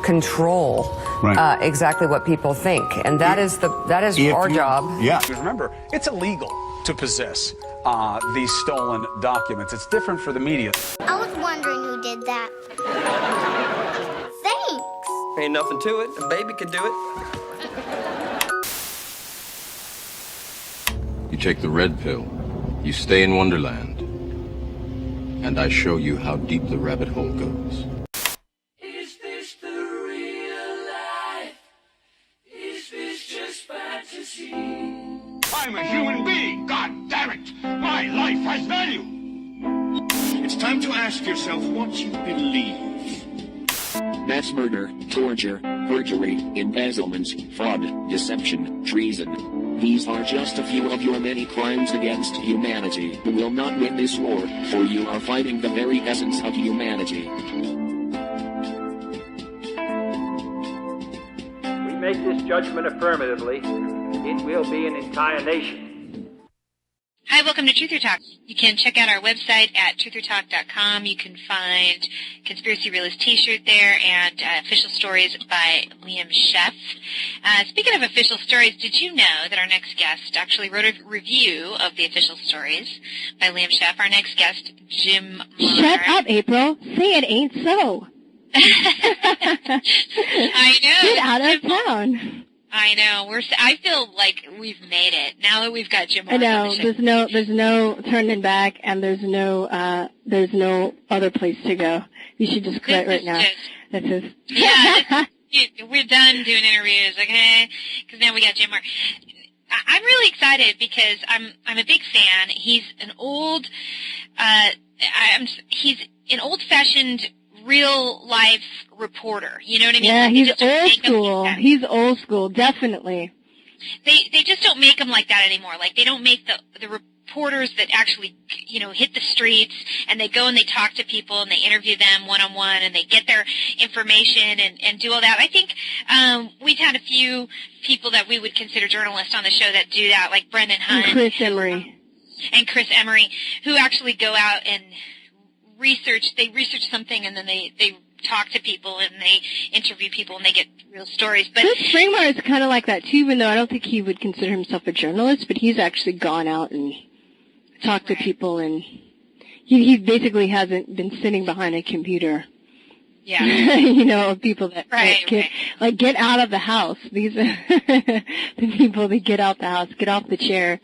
control exactly what people think, and that is our job. Yeah. Remember, it's illegal to possess these stolen documents. It's different for the media. I was wondering who did that. Thanks. Ain't nothing to it. A baby could do it. You take the red pill, you stay in Wonderland, and I show you how deep the rabbit hole goes. Is this the real life? Is this just fantasy? I'm a human being, god damn it! My life has value! It's time to ask yourself what you believe. Mass murder, torture, perjury, embezzlement, fraud, deception, treason. These are just a few of your many crimes against humanity. You will not win this war, for you are fighting the very essence of humanity. We make this judgment affirmatively. It will be an entire nation. Hi, welcome to Truth or Talk. You can check out our website at truthertalk.com. You can find Conspiracy Realist t-shirt there and official stories by Liam Sheff. Speaking of official stories, did you know that our next guest actually wrote a review of the official stories by Liam Sheff? Our next guest, Jim Marr. Shut up, April. Say it ain't so. I know. Get out of town. I know. I feel like we've made it now that we've got Jim Marr. I know. There's no turning back, and there's no other place to go. You should just quit right now. That's just. Yeah. We're done doing interviews, okay? Because now we got Jim Marr. I'm really excited because I'm a big fan. He's an old-fashioned real life reporter. You know what I mean? Yeah, like he's old school. He's old school, definitely. They just don't make them like that anymore. Like they don't make the reporters that actually, hit the streets and they go and they talk to people and they interview them one-on-one and they get their information and do all that. I think we've had a few people that we would consider journalists on the show that do that, like Brendan Hunt. And Chris Emery. Who actually go out and research something and then they talk to people and they interview people and they get real stories. But Chris Springmar is kind of like that too, even though I don't think he would consider himself a journalist, but he's actually gone out and talked to people, and he basically hasn't been sitting behind a computer. Yeah. People that get out of the house. These are the people that get out the house, get off the chair,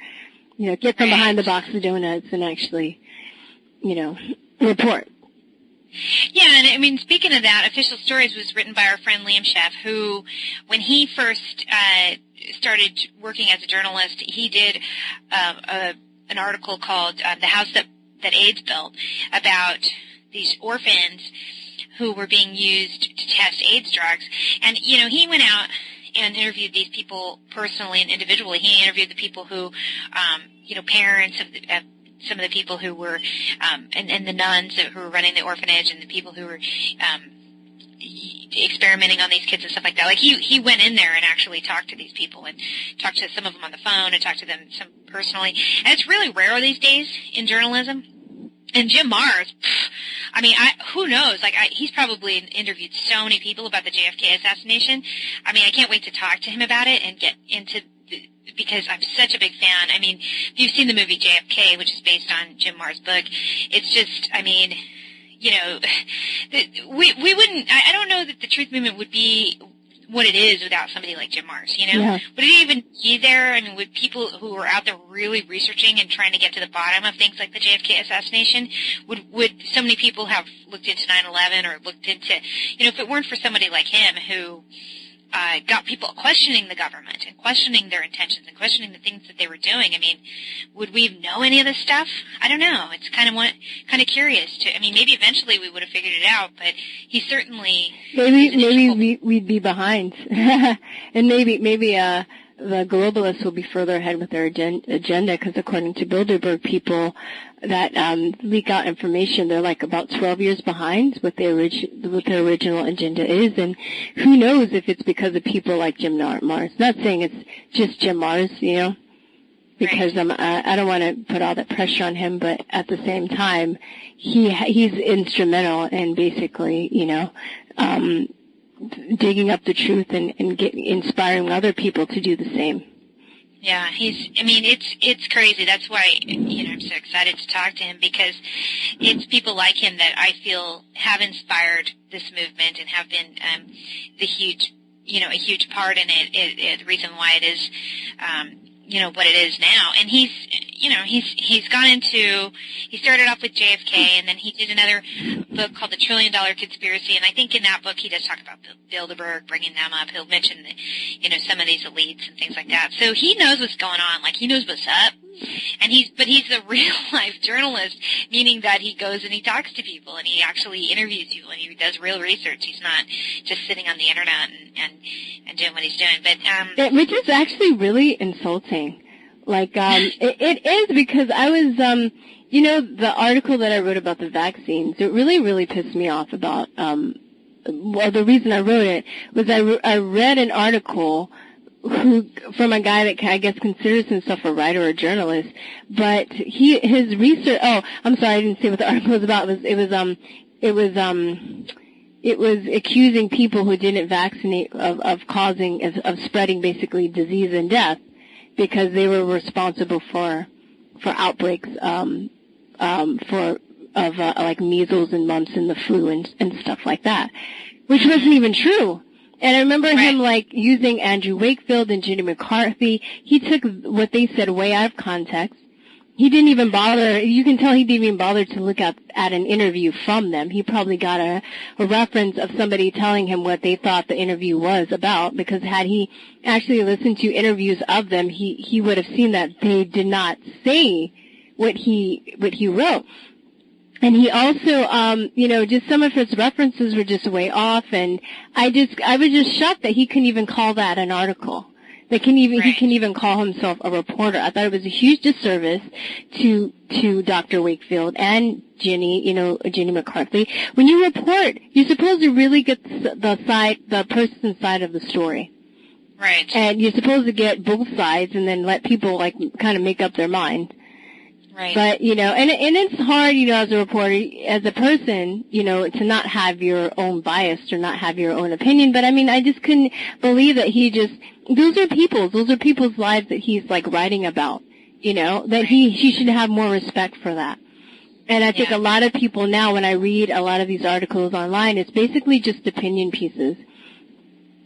get from behind the box of donuts and actually, report. Yeah, and I mean, speaking of that, Official Stories was written by our friend Liam Sheff, who, when he first started working as a journalist, he did an article called "The House That AIDS Built" about these orphans who were being used to test AIDS drugs. And he went out and interviewed these people personally and individually. He interviewed the people who, parents of some of the people who were, and the nuns who were running the orphanage, and the people who were experimenting on these kids and stuff like that. Like he went in there and actually talked to these people and talked to some of them on the phone and talked to them some personally. And it's really rare these days in journalism. And Jim Marr, who knows? He's probably interviewed so many people about the JFK assassination. I mean, I can't wait to talk to him about it and get into because I'm such a big fan. I mean, if you've seen the movie JFK, which is based on Jim Marr's book, it's just, we wouldn't, I don't know that the truth movement would be what it is without somebody like Jim Marr, Yeah. Would it even be there? I mean, would people who are out there really researching and trying to get to the bottom of things like the JFK assassination, would so many people have looked into 9/11 or looked into, if it weren't for somebody like him who got people questioning the government and questioning their intentions and questioning the things that they were doing. I mean, would we know any of this stuff? I don't know. It's kind of curious to. I mean, maybe eventually we would have figured it out, but he certainly maybe we'd be behind, and maybe the globalists will be further ahead with their agenda because according to Bilderberg, people that leak out information, they're like about 12 years behind what their original agenda is, and who knows if it's because of people like Jim Marr. It's not saying it's just Jim Marr's, because I don't want to put all that pressure on him, but at the same time, he's instrumental in basically, digging up the truth and inspiring other people to do the same. Yeah, it's crazy. That's why, I'm so excited to talk to him, because it's people like him that I feel have inspired this movement and have been a huge part in it, the reason why it is, what it is now. And he's gone into, he started off with JFK, and then he did another book called The $1 Trillion Conspiracy, and I think in that book he does talk about Bilderberg, bringing them up. He'll mention, some of these elites and things like that. So he knows what's going on, like he knows what's up. And he's a real life journalist, meaning that he goes and he talks to people and he actually interviews people and he does real research. He's not just sitting on the internet and doing what he's doing. But which is actually really insulting. Like it is, because I was the article that I wrote about the vaccines, it really, really pissed me off about the reason I wrote it was I read an article from a guy that I guess considers himself a writer or a journalist, but his research. Oh, I'm sorry, I didn't say what the article was about. It was accusing people who didn't vaccinate of spreading basically disease and death, because they were responsible for outbreaks like measles and mumps and the flu and stuff like that, which wasn't even true. And I remember him using Andrew Wakefield and Jenny McCarthy. He took what they said way out of context. He didn't even bother. You can tell he didn't even bother to look at an interview from them. He probably got a reference of somebody telling him what they thought the interview was about, because had he actually listened to interviews of them, he would have seen that they did not say what he wrote. And he also, just some of his references were just way off, and I was just shocked that he couldn't even call that an article. He can even call himself a reporter. I thought it was a huge disservice to Dr. Wakefield and Jenny McCarthy. When you report, you're supposed to really get the person's side of the story. Right. And you're supposed to get both sides and then let people kind of make up their mind. Right. But, and it's hard, as a reporter, as a person, to not have your own bias or not have your own opinion. But I just couldn't believe that those are people's lives that he's writing about, that he should have more respect for that. And I think a lot of people now, when I read a lot of these articles online, it's basically just opinion pieces.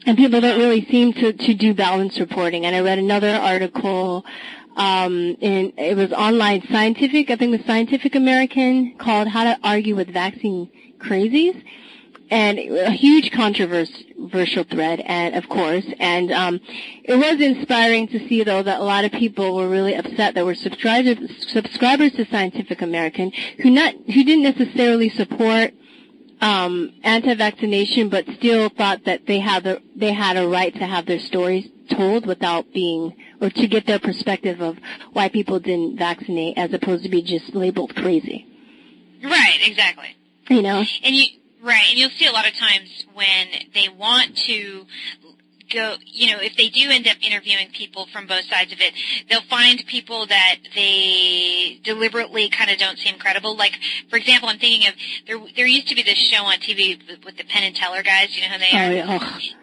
And people don't really seem to do balanced reporting. And I read another article, it was online Scientific, I think it was Scientific American, called How to Argue with Vaccine Crazies. And a huge controversial thread, and of course, and it was inspiring to see, though, that a lot of people were really upset that were subscribers to Scientific American who didn't necessarily support anti-vaccination, but still thought that they had a right to have their stories told without being, or to get their perspective of why people didn't vaccinate, as opposed to be just labeled crazy. Right, exactly. And you'll see a lot of times when they want to go, if they do end up interviewing people from both sides of it, they'll find people that they deliberately kind of don't seem credible. Like, for example, I'm thinking of, there used to be this show on TV with the Penn and Teller guys, you know who they are? Oh, yeah.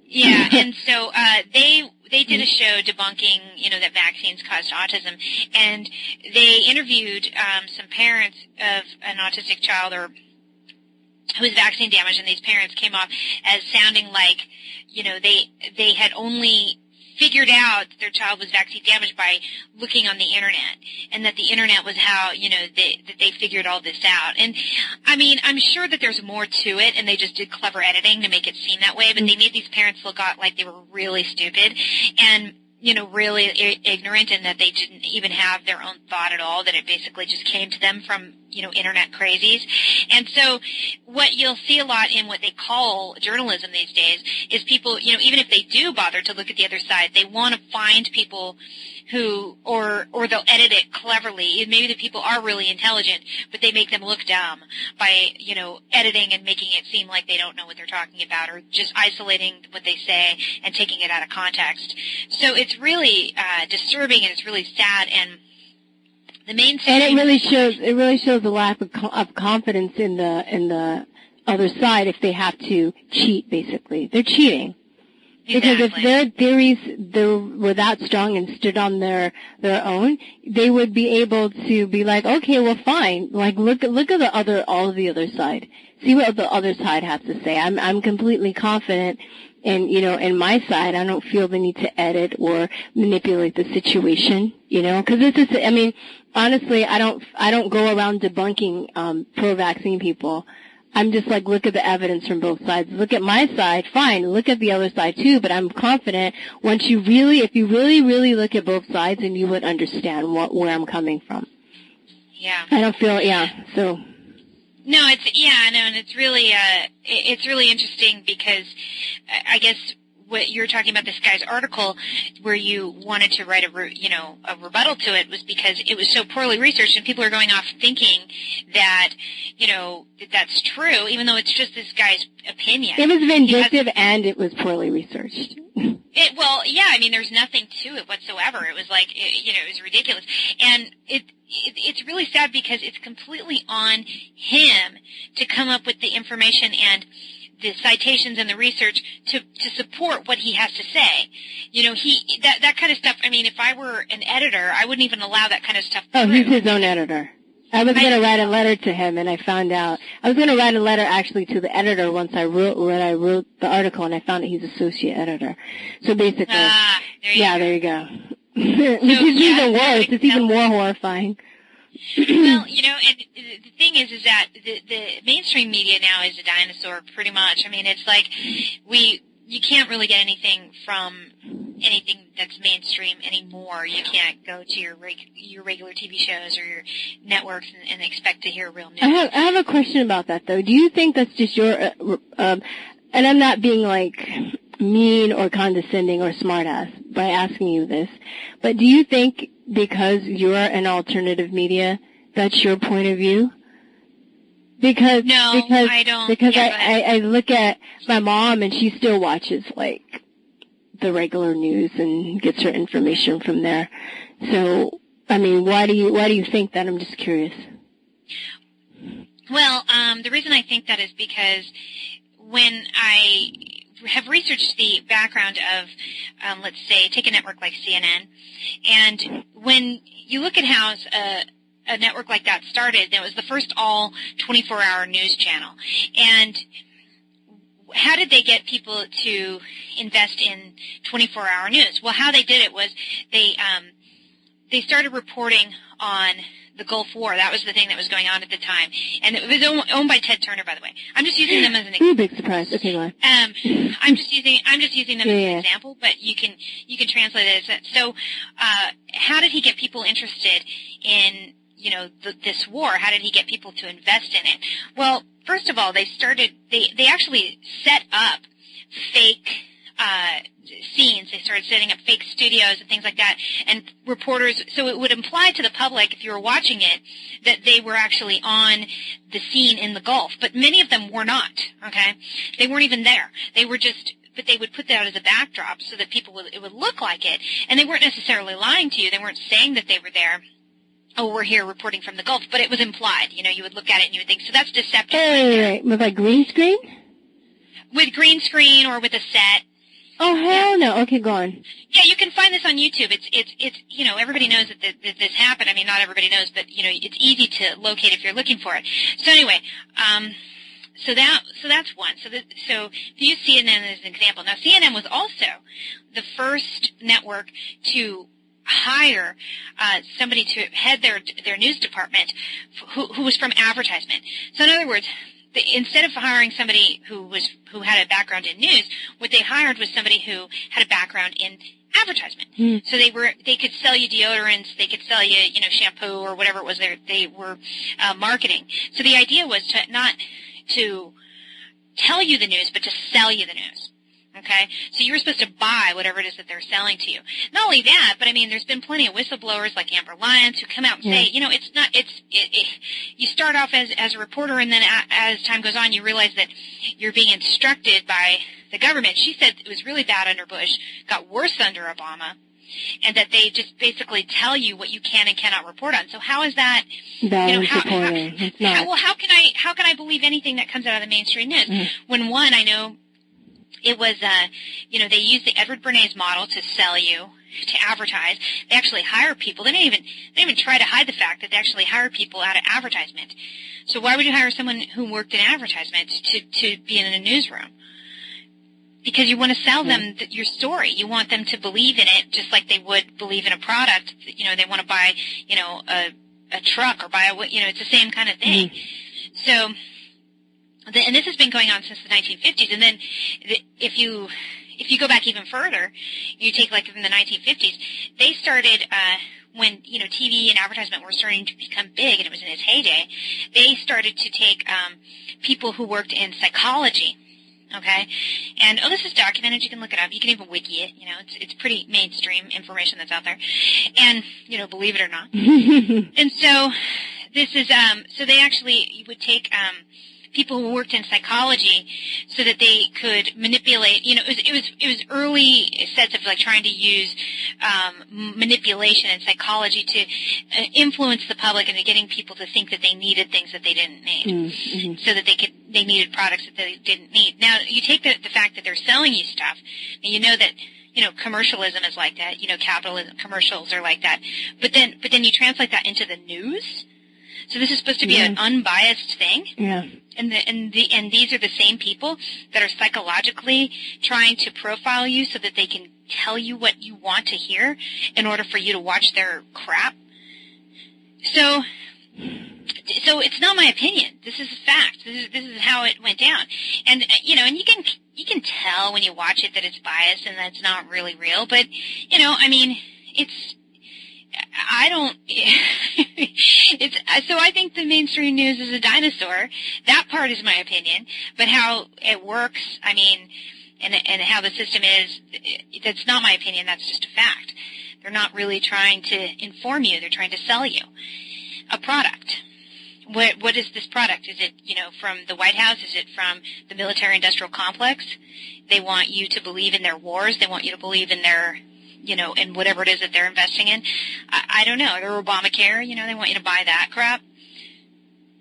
Yeah, and so they did a show debunking, that vaccines caused autism, and they interviewed some parents of an autistic child who was vaccine damaged, and these parents came off as sounding like, they had only figured out that their child was vaccine damaged by looking on the internet, and that the internet was how, that they figured all this out. And, I'm sure that there's more to it, and they just did clever editing to make it seem that way, but they made these parents look like they were really stupid, and, really ignorant, and that they didn't even have their own thought at all, that it basically just came to them from, internet crazies. And so what you'll see a lot in what they call journalism these days is people, even if they do bother to look at the other side, they want to find people who, or they'll edit it cleverly. Maybe the people are really intelligent, but they make them look dumb by, editing and making it seem like they don't know what they're talking about, or just isolating what they say and taking it out of context. So it's really disturbing, and it's really sad, and the mainstream. And it really shows the lack of confidence in the other side if they have to cheat, basically. They're cheating. Because if their theories were that strong and stood on their own, they would be able to be like, okay, well, fine. Like, look at all of the other side. See what the other side has to say. I'm completely confident in my side. I don't feel the need to edit or manipulate the situation, because this is, I mean, honestly, I don't go around debunking, pro-vaccine people. I'm just like, look at the evidence from both sides. Look at my side, fine. Look at the other side too, but I'm confident if you really look at both sides, then you would understand where I'm coming from. Yeah. I don't feel, so. No, and it's really interesting because I guess what you're talking about, this guy's article where you wanted to write a rebuttal to it, was because it was so poorly researched and people are going off thinking that, that's true, even though it's just this guy's opinion. It was vindictive and it was poorly researched. I mean, there's nothing to it whatsoever. It was like, it was ridiculous. And it's really sad because it's completely on him to come up with the information and the citations and the research to support what he has to say. That kind of stuff, I mean, if I were an editor, I wouldn't even allow that kind of stuff through. Oh, he's his own editor. I was going to write a letter to him, and I found out. I was going to write a letter actually to the editor when I wrote the article, and I found that he's associate editor. So basically, there you go. It's even worse. It's even more horrifying. Well, and the thing is that the mainstream media now is a dinosaur, pretty much. I mean, it's like you can't really get anything from anything that's mainstream anymore. You can't go to your regular TV shows or your networks and expect to hear real news. I have a question about that, though. Do you think that's just your and I'm not being like mean or condescending or smartass by asking you this, but do you think because you're an alternative media, that's your point of view? Because I don't. Because I look at my mom and she still watches like the regular news and gets her information from there. So, I mean, why do you think that? I'm just curious. Well, the reason I think that is because when I have researched the background of, let's say, take a network like CNN, and when you look at how a network like that started, it was the first all 24-hour news channel. And how did they get people to invest in 24-hour news? Well, how they did it was they started reporting on the Gulf War. That was the thing that was going on at the time. And it was owned by Ted Turner, by the way. I'm just using them as an example. Big surprise. Okay, go on. I'm just using them as an example, but you can translate it as so how did he get people interested in this war? How did he get people to invest in it? Well, first of all, they actually set up fake scenes. They started setting up fake studios and things like that, and reporters, so it would imply to the public, if you were watching it, that they were actually on the scene in the Gulf. But many of them were not, okay? They weren't even there. They were just, but they would put that as a backdrop so that it would look like it, and they weren't necessarily lying to you. They weren't saying that they were there. Oh, we're here reporting from the Gulf, but it was implied. You would look at it and you would think, so that's deceptive. Wait. With like green screen? With green screen or with a set. Oh, hell no. Okay, go on. Yeah, you can find this on YouTube. It's everybody knows that this happened. I mean, not everybody knows, but, it's easy to locate if you're looking for it. So anyway, so that's one. So if you use CNN as an example. Now, CNN was also the first network to hire somebody to head their news department who was from advertisement. So in other words, instead of hiring somebody who had a background in news, what they hired was somebody who had a background in advertisement. So they could sell you deodorants, they could sell you shampoo or whatever it was they were marketing. So the idea was not to tell you the news, but to sell you the news. Okay, so you were supposed to buy whatever it is that they're selling to you. Not only that, but I mean, there's been plenty of whistleblowers like Amber Lyons who come out and say, you start off as a reporter, and then as time goes on, you realize that you're being instructed by the government. She said it was really bad under Bush, got worse under Obama, and that they just basically tell you what you can and cannot report on. So how is that? Reporting. It's not. How can I believe anything that comes out of the mainstream news? When one, I know it was, they use the Edward Bernays model to sell you, to advertise. They actually hire people. They don't even try to hide the fact that they actually hire people out of advertisement. So why would you hire someone who worked in advertisement to be in a newsroom? Because you want to sell them your story. You want them to believe in it just like they would believe in a product. They want to buy, a truck or buy it's the same kind of thing. So, and this has been going on since the 1950s. And then if you go back even further, you take like in the 1950s, they started, when, TV and advertisement were starting to become big and it was in its heyday, they started to take, people who worked in psychology. Okay, and this is documented. You can look it up. You can even wiki it. It's pretty mainstream information that's out there, and believe it or not. And so this is so they actually would take people who worked in psychology so that they could manipulate. It was early sets of like trying to use manipulation and psychology to influence the public into getting people to think that they needed things that they didn't need, so that they needed products that they didn't need. Now you take the fact that they're selling you stuff, and you know that commercialism is like that. Capitalism commercials are like that. But then you translate that into the news. So this is supposed to be an unbiased thing. Yeah. And these are the same people that are psychologically trying to profile you so that they can tell you what you want to hear in order for you to watch their crap. So it's not my opinion. This is a fact. This is how it went down. And and you can tell when you watch it that it's biased and that it's not really real. But so I think the mainstream news is a dinosaur. That part is my opinion. But how it works, and how the system is, that's not my opinion. That's just a fact. They're not really trying to inform you. They're trying to sell you a product. What is this product? Is it, from the White House? Is it from the military-industrial complex? They want you to believe in their wars. They want you to believe in their in whatever it is that they're investing in. I don't know. Their Obamacare, they want you to buy that crap.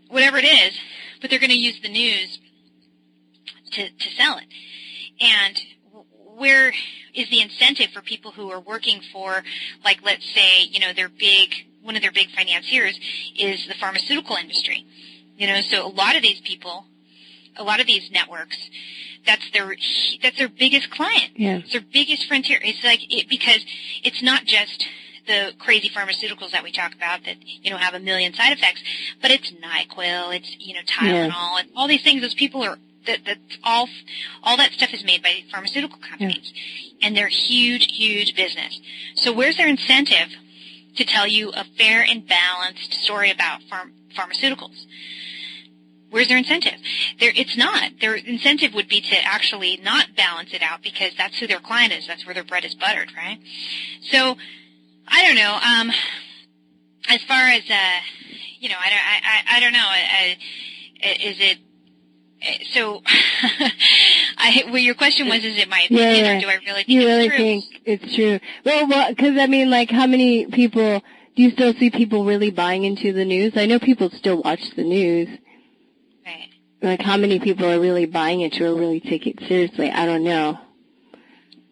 Whatever it is, but they're going to use the news to sell it. And where is the incentive for people who are working for, like, let's say, one of their big financiers is the pharmaceutical industry. So a lot of these people, a lot of these networks, that's their biggest client. Yeah. It's their biggest frontier. It's like because it's not just the crazy pharmaceuticals that we talk about that have a million side effects, but it's NyQuil, it's Tylenol, and all these things. Those people are that's all that stuff is made by pharmaceutical companies, and they're huge business. So where's their incentive to tell you a fair and balanced story about pharmaceuticals? Where's their incentive? It's not. Their incentive would be to actually not balance it out because that's who their client is. That's where their bread is buttered, right? So, I don't know. As far as, I don't know. Is it, so, well, your question was, is it my opinion or do I really think you it's really true? think it's true? Well, because like how many people, do you still see people really buying into the news? I know people still watch the news. Right. Like, how many people are really buying it or really take it seriously? I don't know.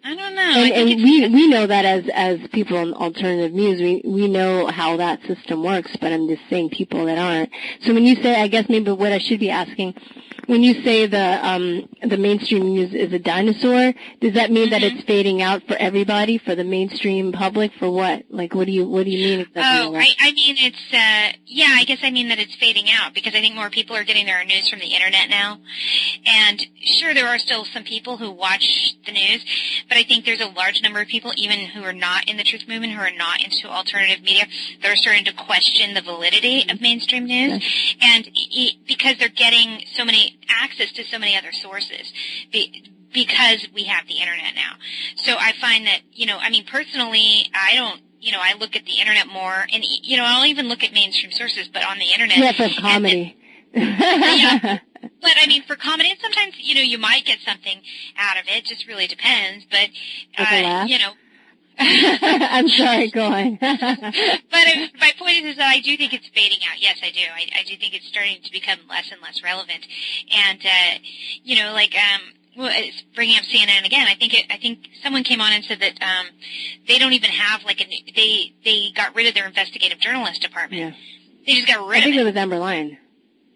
I don't know. And we know that as people in alternative news, we know how that system works, but I'm just saying people that aren't. So when you say, I guess maybe what I should be asking, when you say the mainstream news is a dinosaur, does that mean that it's fading out for everybody, for the mainstream public, for what? Like, what do you mean exactly? Oh, I mean it's I guess I mean that it's fading out because I think more people are getting their news from the internet now. And sure, there are still some people who watch the news, but I think there's a large number of people, even who are not in the truth movement, who are not into alternative media, that are starting to question the validity of mainstream news, and because they're getting so many access to so many other sources because we have the internet now. So I find that, personally, I don't, I look at the internet more, and, I'll even look at mainstream sources, but on the internet. Yeah, for comedy. But I mean, for comedy, and sometimes, you might get something out of it. Just really depends. But, I'm sorry, go on. But my point is that I do think it's fading out. Yes, I do. I do think it's starting to become less and less relevant. And, well, it's bringing up CNN again. I think someone came on and said that they don't even have they got rid of their investigative journalist department. Yeah. They just got rid of it. I think it was Amber Lyon.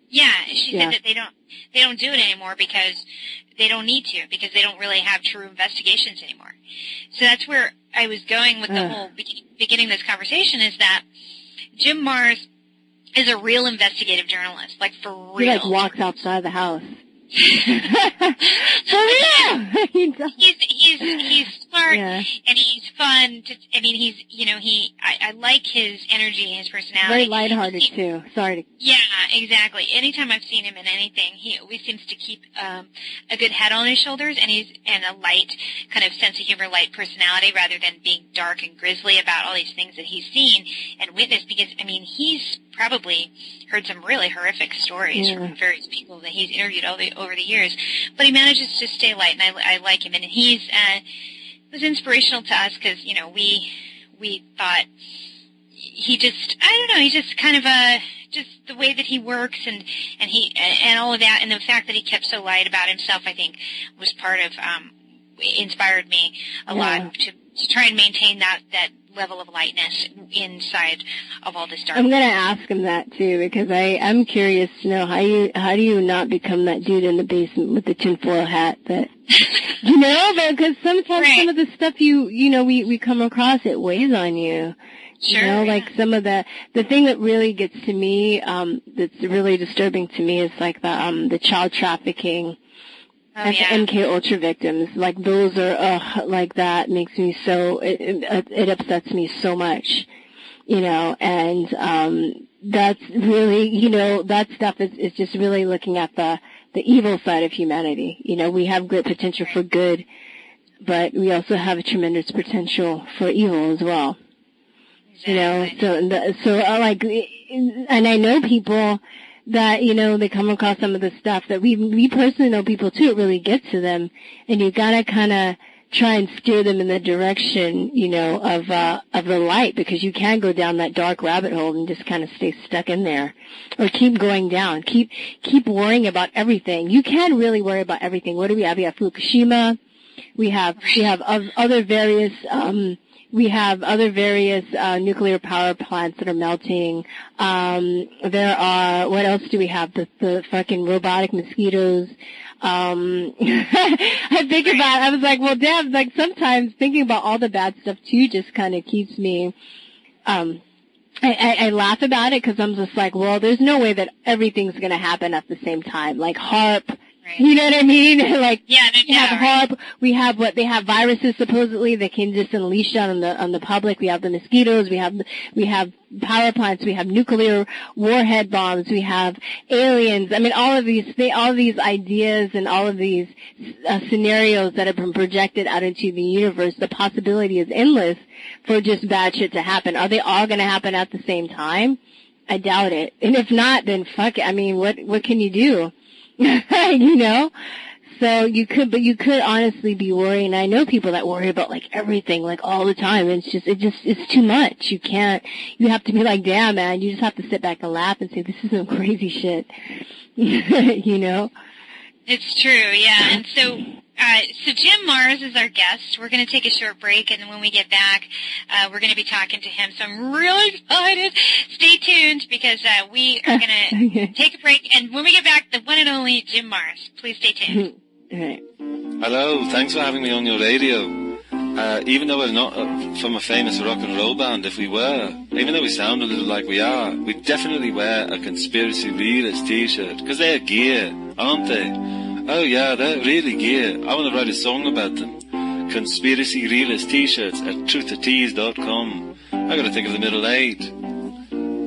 Yeah, she said that they don't do it anymore because they don't need to, because they don't really have true investigations anymore. So that's where I was going with the whole beginning of this conversation, is that Jim Marrs is a real investigative journalist, like for real. He walks outside the house. For real. He's smart, and he's fun. I like his energy and his personality. Very lighthearted too. Yeah, exactly. Anytime I've seen him in anything, he always seems to keep a good head on his shoulders, and a light kind of sense of humor, light personality, rather than being dark and grisly about all these things that he's seen and witnessed. Because he's probably heard some really horrific stories from various people that he's interviewed over the years, but he manages to stay light, and I like him. And he was inspirational to us because we thought he's just kind of just the way that he works and all of that, and the fact that he kept so light about himself, I think, was part of inspired me a lot to try and maintain that level of lightness inside of all this darkness. I'm going to ask him that too, because I'm curious to know how do you not become that dude in the basement with the tinfoil hat that, because sometimes some of the stuff we come across, it weighs on you. Sure. Like some of the thing that really gets to me, that's really disturbing to me is like the child trafficking. And MK Ultra victims, like those are, like that makes me so, it upsets me so much, and, that's really, that stuff is just really looking at the evil side of humanity. We have great potential for good, but we also have a tremendous potential for evil as well. Exactly. And I know people that, they come across some of the stuff that we personally know people too, it really gets to them, and you gotta kinda try and steer them in the direction, of the light, because you can go down that dark rabbit hole and just kinda stay stuck in there. Or keep going down. Keep worrying about everything. You can really worry about everything. What do we have? We have Fukushima. We have other various, nuclear power plants that are melting. There are, what else do we have? The fucking robotic mosquitoes. I was like, well, damn, like sometimes thinking about all the bad stuff too just kind of keeps me, I laugh about it because I'm just like, well, there's no way that everything's going to happen at the same time. Like HARP. Right. You know what I mean? Like, we have HARP, we have they have viruses supposedly that can just unleash on the public. We have the mosquitoes, we have power plants, we have nuclear warhead bombs, we have aliens. I mean, all of these ideas and all of these scenarios that have been projected out into the universe, the possibility is endless for just bad shit to happen. Are they all going to happen at the same time? I doubt it. And if not, then fuck it. I mean, what can you do? So you could honestly be worrying. I know people that worry about like everything, like all the time. And it's too much. You have to be like, damn, man, you just have to sit back and laugh and say, this is some crazy shit. It's true, yeah. And so Jim Marrs is our guest. We're going to take a short break, and then when we get back, we're going to be talking to him. So I'm really excited. Stay tuned, because we are going to take a break, and when we get back, the one and only Jim Marrs. Please stay tuned. All right. Hello, thanks for having me on your radio. Even though we're not from a famous rock and roll band, if we were, even though we sound a little like we are, we'd definitely wear a Conspiracy Realist t-shirt, because they're gear, aren't they? Oh yeah, they're really gear. I want to write a song about them. Conspiracy Realist t-shirts at truthertees.com. I gotta think of the middle 8.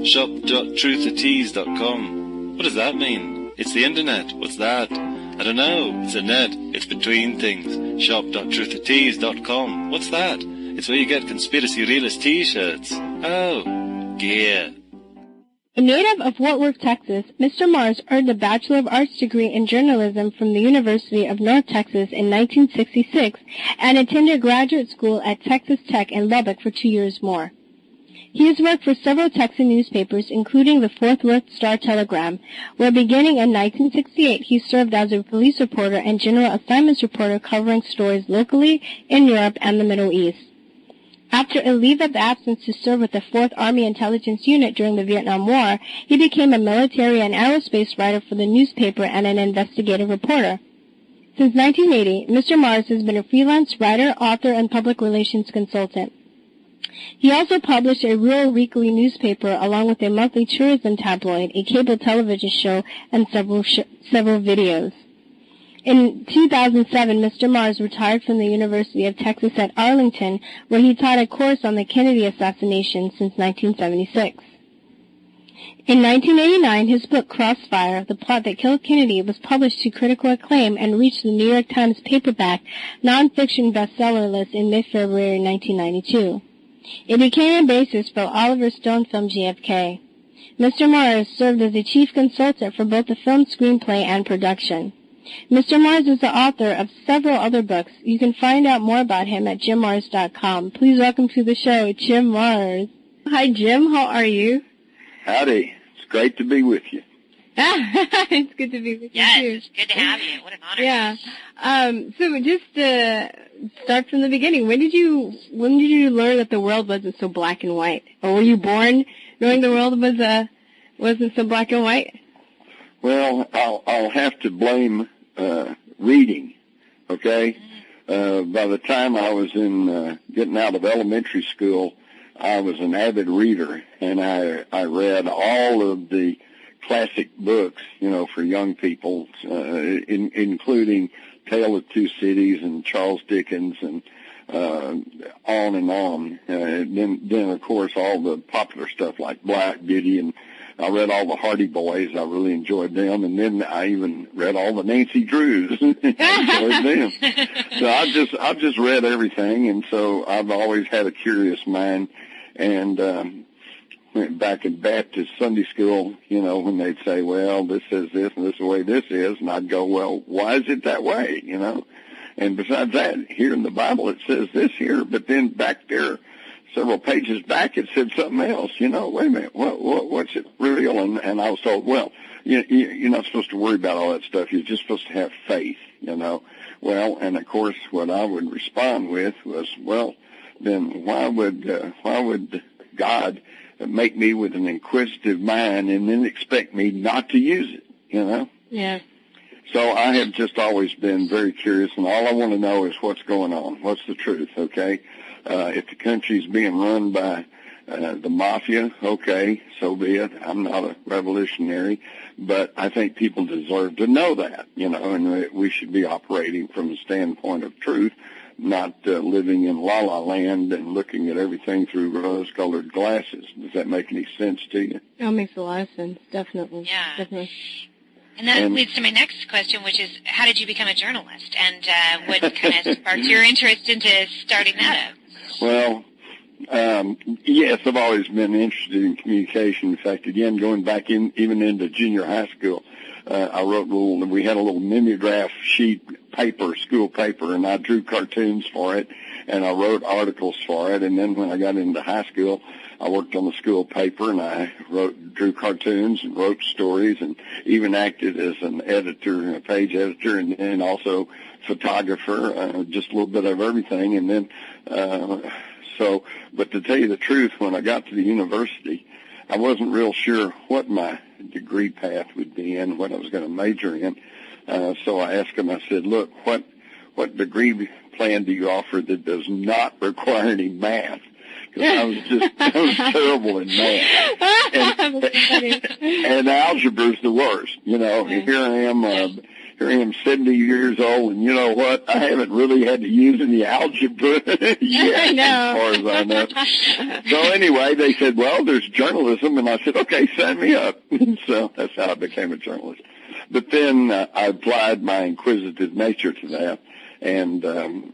Shop.truthertees.com. What does that mean? It's the internet. What's that? I don't know. It's a net. It's between things. Shop.truthertees.com. What's that? It's where you get Conspiracy Realist t-shirts. Oh, gear. A native of Fort Worth, Texas, Mr. Mars earned a Bachelor of Arts degree in journalism from the University of North Texas in 1966 and attended graduate school at Texas Tech in Lubbock for 2 years more. He has worked for several Texan newspapers, including the Fort Worth Star-Telegram, where beginning in 1968 he served as a police reporter and general assignments reporter covering stories locally in Europe and the Middle East. After a leave of absence to serve with the 4th Army Intelligence Unit during the Vietnam War, he became a military and aerospace writer for the newspaper and an investigative reporter. Since 1980, Mr. Mars has been a freelance writer, author, and public relations consultant. He also published a rural weekly newspaper along with a monthly tourism tabloid, a cable television show, and several videos. In 2007, Mr. Mars retired from the University of Texas at Arlington, where he taught a course on the Kennedy assassination since 1976. In 1989, his book Crossfire, The Plot That Killed Kennedy, was published to critical acclaim and reached the New York Times paperback nonfiction bestseller list in mid-February 1992. It became a basis for Oliver Stone film JFK. Mr. Mars served as a chief consultant for both the film screenplay and production. Mr. Mars is the author of several other books. You can find out more about him at jimmars.com. Please welcome to the show, Jim Mars. Hi, Jim. How are you? Howdy. It's great to be with you. It's good to be with you, too. Yes, it's good to have you. What an honor. Yeah. So just start from the beginning. When did you learn that the world wasn't so black and white? Or were you born knowing the world wasn't so black and white? Well, I'll have to blame reading, okay? By the time I was in getting out of elementary school, I was an avid reader, and I read all of the classic books, for young people, including Tale of Two Cities and Charles Dickens and on and on. Then, of course, all the popular stuff like Black Beauty, and I read all the Hardy Boys. I really enjoyed them. And then I even read all the Nancy Drews. I enjoyed them. So I've just read everything, and so I've always had a curious mind. And went back in Baptist Sunday school, when they'd say, well, this says this and this is the way this is, and I'd go, well, why is it that way, And besides that, here in the Bible it says this here, but then back there, several pages back, it said something else. Wait a minute, what's it real? And I was told, well, you're not supposed to worry about all that stuff. You're just supposed to have faith, Well, and of course, what I would respond with was, well, then why would God make me with an inquisitive mind and then expect me not to use it, Yeah. So I have just always been very curious, and all I want to know is what's going on. What's the truth, okay? If the country's being run by the mafia, okay, so be it. I'm not a revolutionary, but I think people deserve to know that, and we should be operating from the standpoint of truth, not living in la-la land and looking at everything through rose-colored glasses. Does that make any sense to you? That makes a lot of sense, definitely. Yeah. Definitely. And that leads to my next question, which is, how did you become a journalist? And what kind of sparked your interest into starting that up? Well, yes, I've always been interested in communication. In fact, again, going back even into junior high school, I wrote we had a little mimeograph sheet paper, school paper, and I drew cartoons for it, and I wrote articles for it. And then when I got into high school, I worked on the school paper, and I drew cartoons and wrote stories, and even acted as an editor, a page editor, and then also photographer, just a little bit of everything. And then, but to tell you the truth, when I got to the university, I wasn't real sure what my degree path would be and what I was going to major in. So I asked him, I said, look, what degree plan do you offer that does not require any math? Because I was terrible in math. And algebra's the worst. Here I am 70 years old, and you know what? I haven't really had to use any algebra yet, as far as I know. So anyway, they said, well, there's journalism, and I said, okay, sign me up. So that's how I became a journalist. But then I applied my inquisitive nature to that, and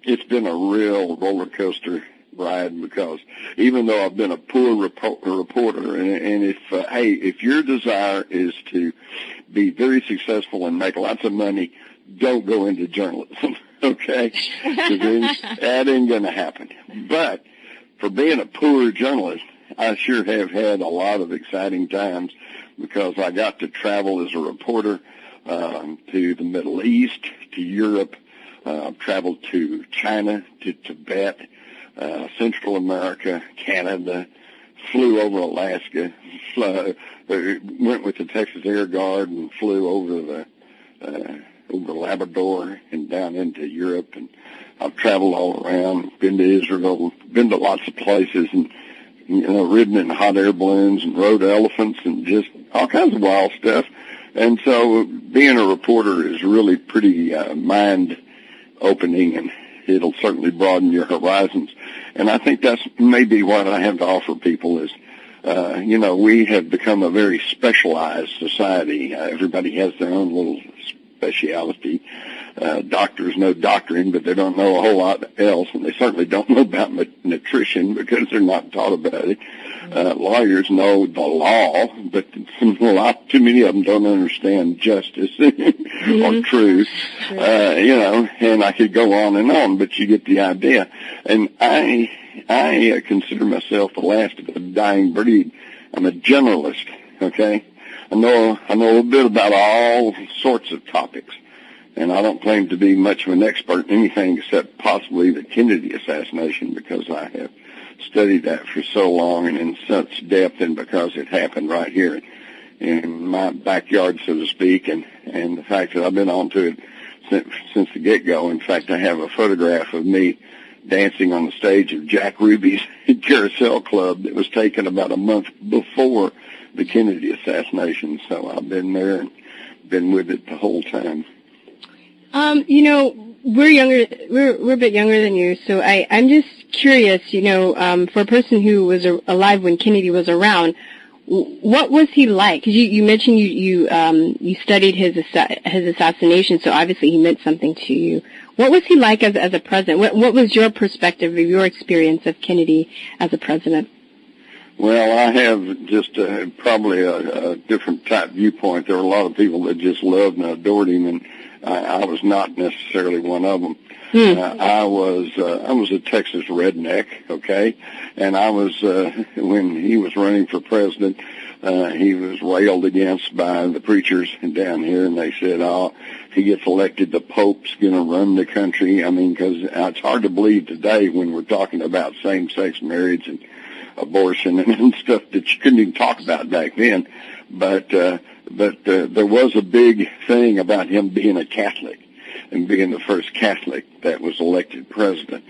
it's been a real roller coaster Bride, because even though I've been a poor reporter, and if your desire is to be very successful and make lots of money, don't go into journalism, okay? Because that ain't going to happen. But for being a poor journalist, I sure have had a lot of exciting times because I got to travel as a reporter to the Middle East, to Europe. I've traveled to China, to Tibet, Central America, Canada, flew over Alaska, went with the Texas Air Guard and flew over Labrador and down into Europe. And I've traveled all around, been to Israel, been to lots of places, and ridden in hot air balloons and rode elephants and just all kinds of wild stuff. And so being a reporter is really pretty mind-opening, and it'll certainly broaden your horizons. And I think that's maybe what I have to offer people is, we have become a very specialized society. Everybody has their own little speciality. Doctors know doctoring, but they don't know a whole lot else, and they certainly don't know about nutrition because they're not taught about it. Lawyers know the law, but too many of them don't understand justice or truth, and I could go on, but you get the idea. And I consider myself the last of the dying breed. I'm a generalist, okay? I know a little bit about all sorts of topics, and I don't claim to be much of an expert in anything except possibly the Kennedy assassination, because I have studied that for so long and in such depth, and because it happened right here in my backyard, so to speak, and the fact that I've been on to it since the get-go. In fact, I have a photograph of me dancing on the stage of Jack Ruby's Carousel Club that was taken about a month before the Kennedy assassination. So I've been there and been with it the whole time. We're younger, we're a bit younger than you, so I'm just curious, for a person who was alive when Kennedy was around, what was he like? Because you mentioned you studied his assassination, so obviously he meant something to you. What was he like as a president? What was your perspective or your experience of Kennedy as a president? Well, I have just probably a different type viewpoint. There were a lot of people that just loved and adored him, and I was not necessarily one of them. I was a Texas redneck, okay, and I was when he was running for president, he was railed against by the preachers down here, and they said, "Oh, if he gets elected, the Pope's going to run the country." I mean, because it's hard to believe today when we're talking about same-sex marriage and abortion and stuff that you couldn't even talk about back then. But there was a big thing about him being a Catholic and being the first Catholic that was elected president.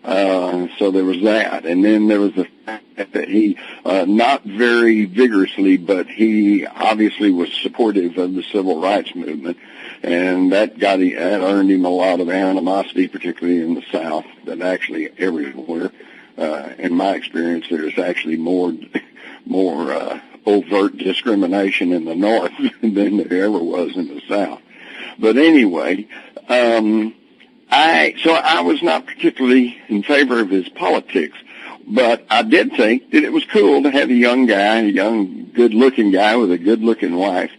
So there was that. And then there was the fact that he, not very vigorously, but he obviously was supportive of the civil rights movement. And that earned him a lot of animosity, particularly in the South, but actually everywhere. In my experience, there's actually more overt discrimination in the North than there ever was in the South. But anyway, I was not particularly in favor of his politics, but I did think that it was cool to have a young good-looking guy with a good-looking wife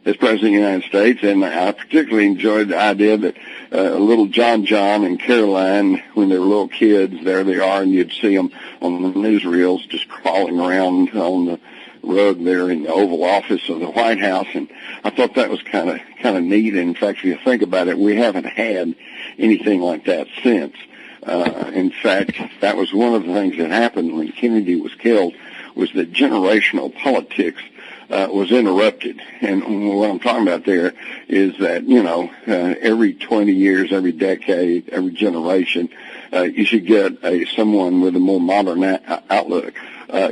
as president of the United States, and I particularly enjoyed the idea that little John and Caroline, when they were little kids, there they are, and you'd see them on the newsreels just crawling around on the rug there in the Oval Office of the White House, and I thought that was kind of neat. And in fact, if you think about it, we haven't had anything like that since. In fact, that was one of the things that happened when Kennedy was killed, was that generational politics was interrupted. And what I'm talking about there is that, every 20 years, every decade, every generation, you should get someone with a more modern outlook.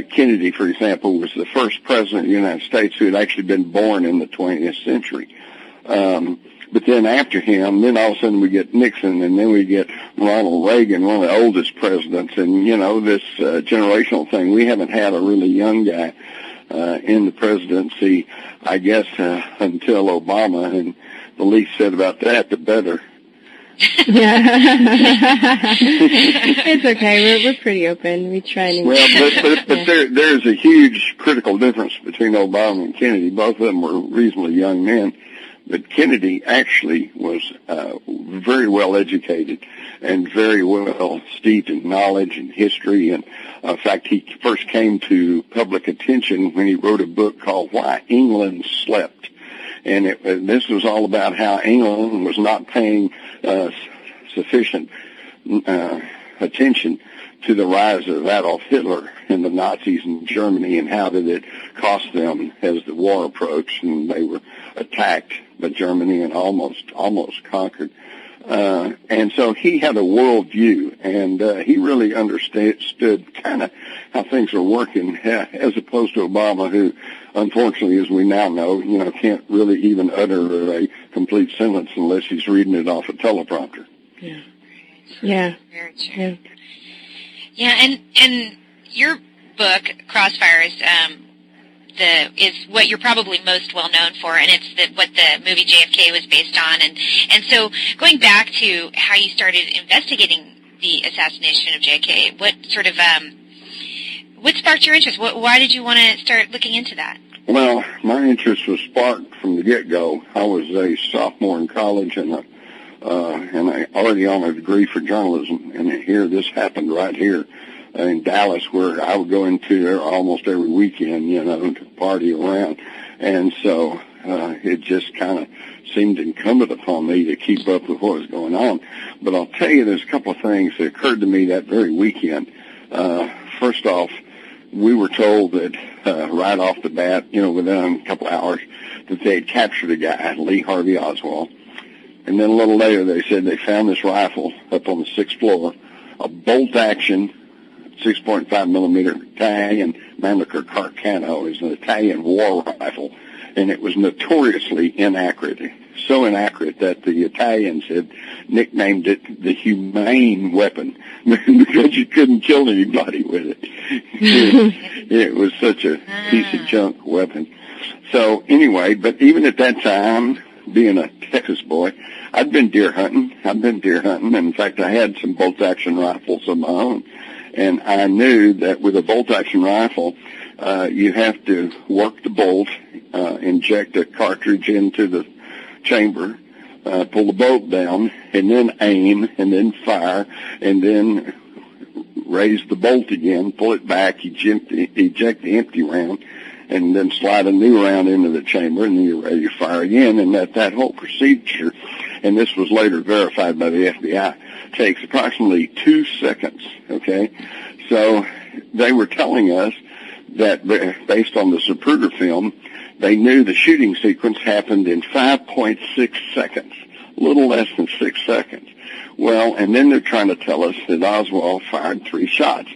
Kennedy, for example, was the first president of the United States who had actually been born in the 20th century. But then after him, then all of a sudden we get Nixon, and then we get Ronald Reagan, one of the oldest presidents. And, this generational thing, we haven't had a really young guy in the presidency, I guess, until Obama, and the least said about that, the better. Yeah. It's okay. We're pretty open. We try and... Well, but there's a huge critical difference between Obama and Kennedy. Both of them were reasonably young men. But Kennedy actually was very well educated and very well steeped in knowledge and history. And in fact, he first came to public attention when he wrote a book called Why England Slept. And this was all about how England was not paying sufficient attention to the rise of Adolf Hitler and the Nazis in Germany, and how did it cost them as the war approached and they were attacked by Germany and almost conquered. And so he had a world view, and he really understood kind of how things were working, as opposed to Obama, who, unfortunately, as we now know, can't really even utter a complete sentence unless he's reading it off a teleprompter. Yeah. Yeah. Very true. Yeah, and your book, Crossfire, is what you're probably most well known for, and it's what the movie JFK was based on. And so going back to how you started investigating the assassination of JFK, what sparked your interest? Why did you want to start looking into that? Well, my interest was sparked from the get-go. I was a sophomore in college, and I already on a degree for journalism, and here this happened right here in Dallas, where I would go into there almost every weekend, to party around. And so it just kind of seemed incumbent upon me to keep up with what was going on. But I'll tell you, there's a couple of things that occurred to me that very weekend. First off, we were told that right off the bat, within a couple of hours, that they had captured a guy, Lee Harvey Oswald. And then a little later, they said they found this rifle up on the 6th floor, a bolt-action 6.5 millimeter Italian Mannlicher Carcano. Is an Italian war rifle, and it was notoriously inaccurate. So inaccurate that the Italians had nicknamed it the humane weapon because you couldn't kill anybody with it. It was such a piece of junk weapon. So anyway, but even at that time, being a Texas boy, I'd been deer hunting. And in fact, I had some bolt-action rifles of my own. And I knew that with a bolt-action rifle, you have to work the bolt, inject a cartridge into the chamber, pull the bolt down, and then aim, and then fire, and then raise the bolt again, pull it back, eject the empty round, and then slide a new round into the chamber, and then you're ready to fire again. And that whole procedure, and this was later verified by the FBI, takes approximately 2 seconds, okay? So they were telling us that based on the Zapruder film, they knew the shooting sequence happened in 5.6 seconds, a little less than 6 seconds. Well, and then they're trying to tell us that Oswald fired 3 shots,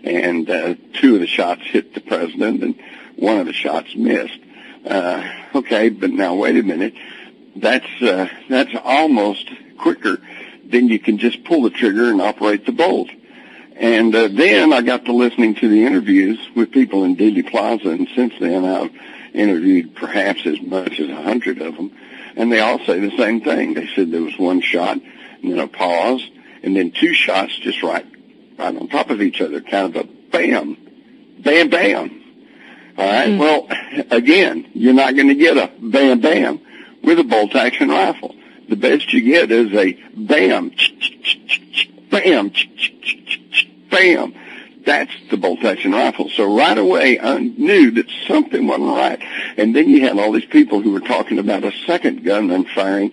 and 2 of the shots hit the president, and 1 of the shots missed. Okay, but now wait a minute. That's almost quicker than you can just pull the trigger and operate the bolt. And then I got to listening to the interviews with people in Dealey Plaza, and since then I've interviewed perhaps as much as 100 of them, and they all say the same thing. They said there was 1 shot, and then a pause, and then 2 shots just right on top of each other, kind of a bam, bam, bam. All right, well, again, you're not going to get a bam, bam with a bolt-action rifle. The best you get is a bam, bam, bam. That's the bolt-action rifle. So right away, I knew that something wasn't right. And then you had all these people who were talking about a second gunman firing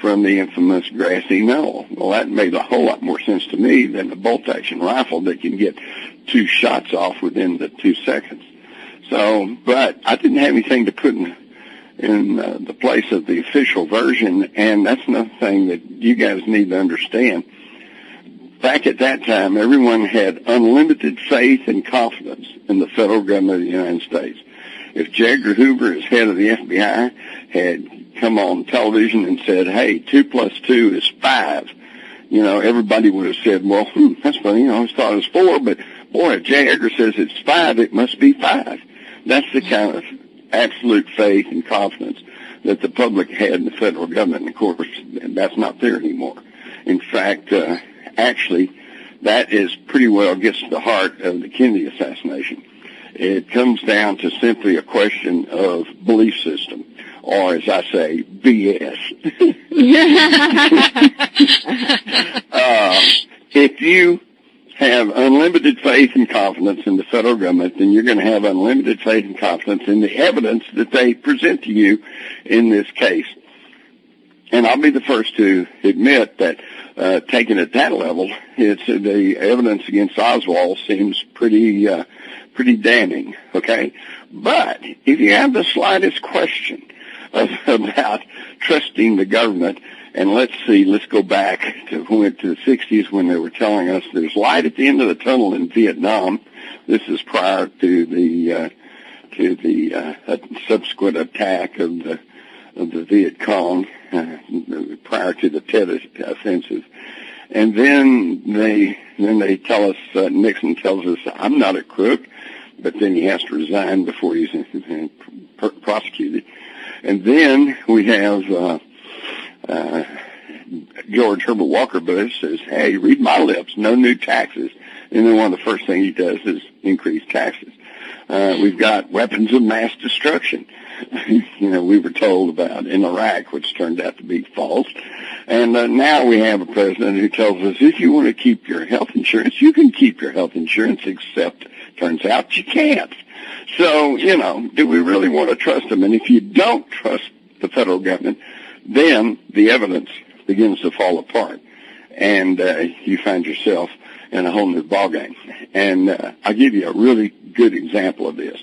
from the infamous grassy knoll. Well, that made a whole lot more sense to me than the bolt-action rifle that can get 2 shots off within the 2 seconds. So, but I didn't have anything to put in the place of the official version, and that's another thing that you guys need to understand. Back at that time, everyone had unlimited faith and confidence in the federal government of the United States. If J. Edgar Hoover, as head of the FBI, had come on television and said, hey, 2 + 2 is 5, everybody would have said, well, that's funny, I always thought it was 4, but boy, if J. Edgar says it's 5, it must be 5. That's the kind of absolute faith and confidence that the public had in the federal government. And of course, that's not there anymore. In fact, actually, that is pretty well gets to the heart of the Kennedy assassination. It comes down to simply a question of belief system, or as I say, BS. If you have unlimited faith and confidence in the federal government, then you're going to have unlimited faith and confidence in the evidence that they present to you in this case. And I'll be the first to admit that taken at that level, it's the evidence against Oswald seems pretty damning. Okay, but if you have the slightest question about trusting the government, and let's go back to the 60s when they were telling us there's light at the end of the tunnel in Vietnam. This is prior to the subsequent attack of the Viet Cong, prior to the Tet offensive. And then they tell us, Nixon tells us, I'm not a crook, but then he has to resign before he's prosecuted. And then we have George Herbert Walker Bush says, hey, read my lips, no new taxes. And then one of the first things he does is increase taxes. We've got weapons of mass destruction. We were told about in Iraq, which turned out to be false. And now we have a president who tells us if you want to keep your health insurance, you can keep your health insurance, except turns out you can't. So, do we really want to trust him? And if you don't trust the federal government, then the evidence begins to fall apart, and you find yourself in a whole new ballgame. And I'll give you a really good example of this.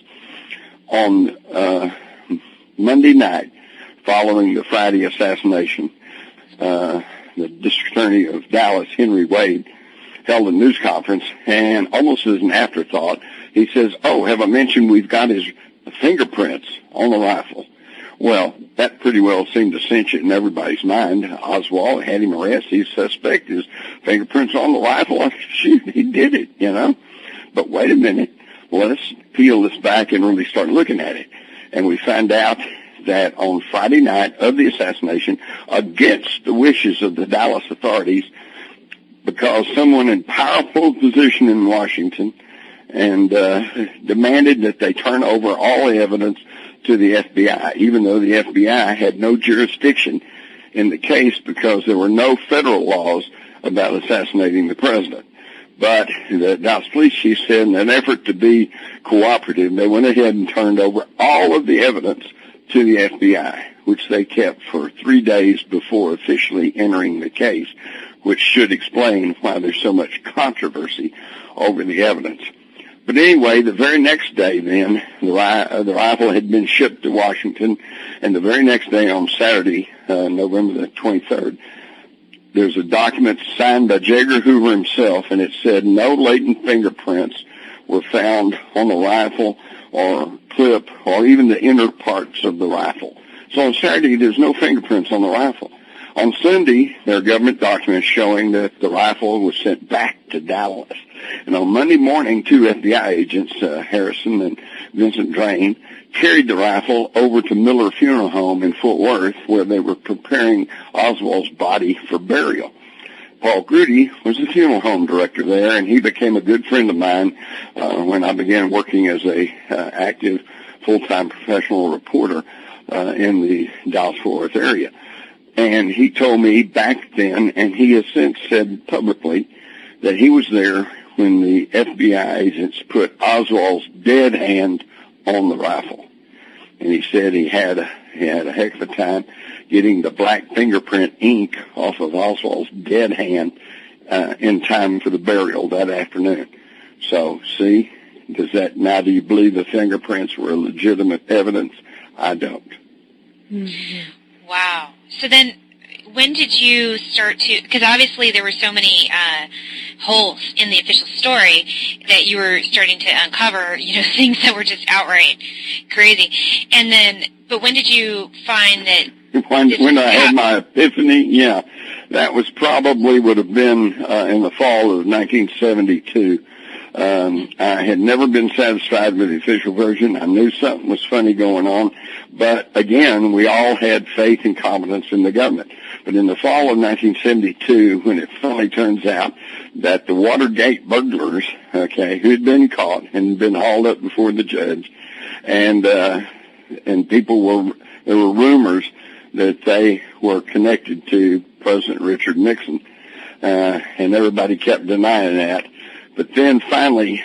On Monday night, following the Friday assassination, the district attorney of Dallas, Henry Wade, held a news conference, and almost as an afterthought, he says, oh, have I mentioned we've got his fingerprints on the rifle? Well, that pretty well seemed to cinch it in everybody's mind. Oswald had him arrested. He's suspect. His fingerprints on the rifle. Shoot, he did it, But wait a minute. Let's peel this back and really start looking at it. And we find out that on Friday night of the assassination, against the wishes of the Dallas authorities, because someone in powerful position in Washington and demanded that they turn over all the evidence to the FBI, even though the FBI had no jurisdiction in the case because there were no federal laws about assassinating the president. But the Dallas police chief said in an effort to be cooperative, they went ahead and turned over all of the evidence to the FBI, which they kept for 3 days before officially entering the case, which should explain why there's so much controversy over the evidence. But anyway, the very next day then, the rifle had been shipped to Washington, and the very next day on Saturday, November the 23rd, there's a document signed by J. Edgar Hoover himself, and it said no latent fingerprints were found on the rifle or clip or even the inner parts of the rifle. So on Saturday, there's no fingerprints on the rifle. On Sunday, there are government documents showing that the rifle was sent back to Dallas. And on Monday morning, 2 FBI agents, Harrison and Vincent Drain, carried the rifle over to Miller Funeral Home in Fort Worth, where they were preparing Oswald's body for burial. Paul Grudy was the funeral home director there, and he became a good friend of mine when I began working as a active full-time professional reporter in the Dallas-Fort Worth area. And he told me back then, and he has since said publicly, that he was there when the FBI agents put Oswald's dead hand on the rifle. And he said he had a heck of a time getting the black fingerprint ink off of Oswald's dead hand in time for the burial that afternoon. So, see, do you believe the fingerprints were legitimate evidence? I don't. Mm-hmm. Wow. So then, when did you start to, because obviously there were so many holes in the official story that you were starting to uncover, things that were just outright crazy. And then, but when did you find that? When I had my epiphany, that was probably would have been in the fall of 1972. I had never been satisfied with the official version. I knew something was funny going on. But again, we all had faith and confidence in the government. But in the fall of 1972, when it finally turns out that the Watergate burglars, okay, who had been caught and been hauled up before the judge, and there were rumors that they were connected to President Richard Nixon, and everybody kept denying that. But then finally,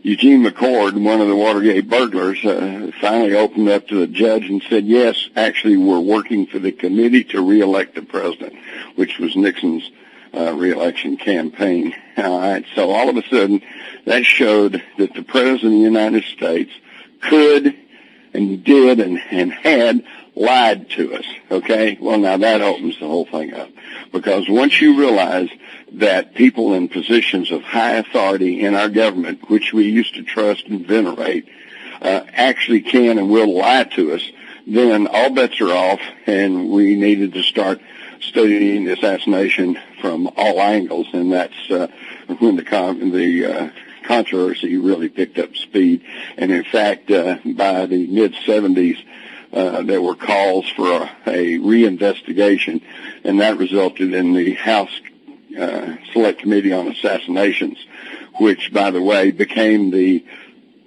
Eugene McCord, one of the Watergate burglars, finally opened up to the judge and said, yes, actually we're working for the committee to reelect the president, which was Nixon's reelection campaign. All right, so all of a sudden that showed that the president of the United States could and did and had lied to us, okay? Well, now that opens the whole thing up, because once you realize that people in positions of high authority in our government, which we used to trust and venerate, actually can and will lie to us, then all bets are off, and we needed to start studying the assassination from all angles, and that's when the controversy really picked up speed. And in fact, by the mid-70s, there were calls for a reinvestigation, and that resulted in the House Select Committee on Assassinations, which, by the way, became the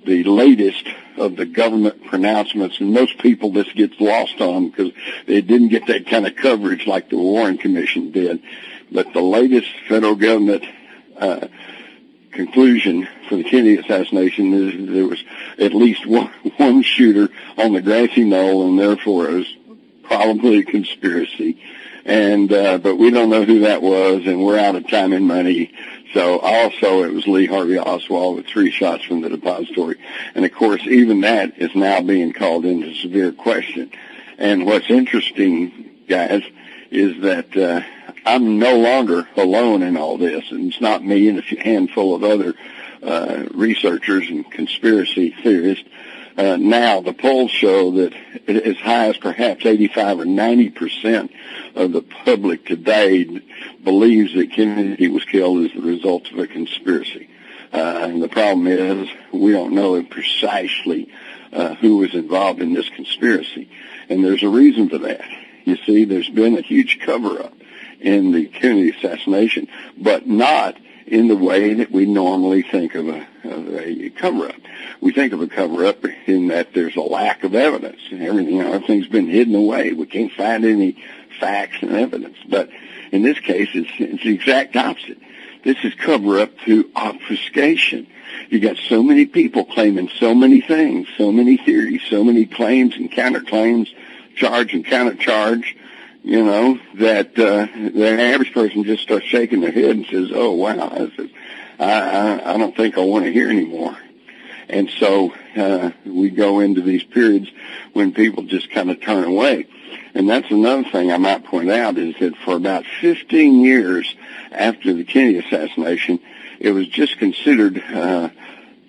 latest of the government pronouncements. And most people this gets lost on because they didn't get that kind of coverage like the Warren Commission did. But the latest federal government conclusion for the Kennedy assassination is there was at least one shooter on the grassy knoll, and therefore it was probably a conspiracy. And but we don't know who that was, and we're out of time and money. So also it was Lee Harvey Oswald with 3 shots from the depository. And of course even that is now being called into severe question. And what's interesting, guys, is that I'm no longer alone in all this, and it's not me and a handful of other researchers and conspiracy theorists. Now the polls show that as high as perhaps 85 or 90% of the public today believes that Kennedy was killed as the result of a conspiracy. And the problem is we don't know precisely who was involved in this conspiracy. And there's a reason for that. You see, there's been a huge cover-up in the Kennedy assassination, but not in the way that we normally think of a cover-up. We think of a cover-up in that there's a lack of evidence. Everything's been hidden away. We can't find any facts and evidence. But in this case, it's the exact opposite. This is cover-up through obfuscation. You got so many people claiming so many things, so many theories, so many claims and counterclaims, charge and countercharge, that the average person just starts shaking their head and says, oh, wow, I don't think I want to hear anymore. And so we go into these periods when people just kind of turn away. And that's another thing I might point out, is that for about 15 years after the Kennedy assassination, it was just considered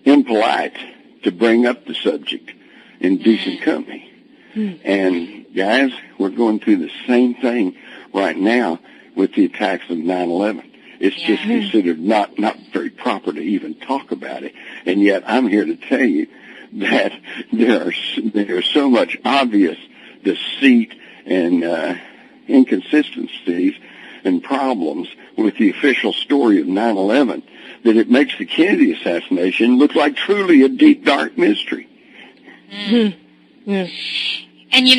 impolite to bring up the subject in decent company. And guys, we're going through the same thing right now with the attacks of 9/11. It's just considered not very proper to even talk about it. And yet I'm here to tell you that there's so much obvious deceit and inconsistencies and problems with the official story of 9/11 that it makes the Kennedy assassination look like truly a deep, dark mystery. And you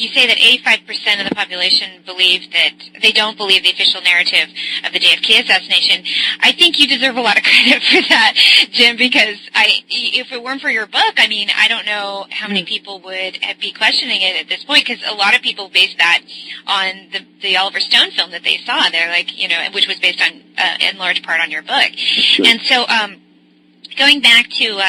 say that 85% of the population believe that they don't believe the official narrative of the JFK assassination. I think you deserve a lot of credit for that, Jim, because if it weren't for your book, I don't know how many people would be questioning it at this point, because a lot of people base that on the Oliver Stone film that they saw. They're like, which was based on, in large part, on your book. Sure. And so, going back to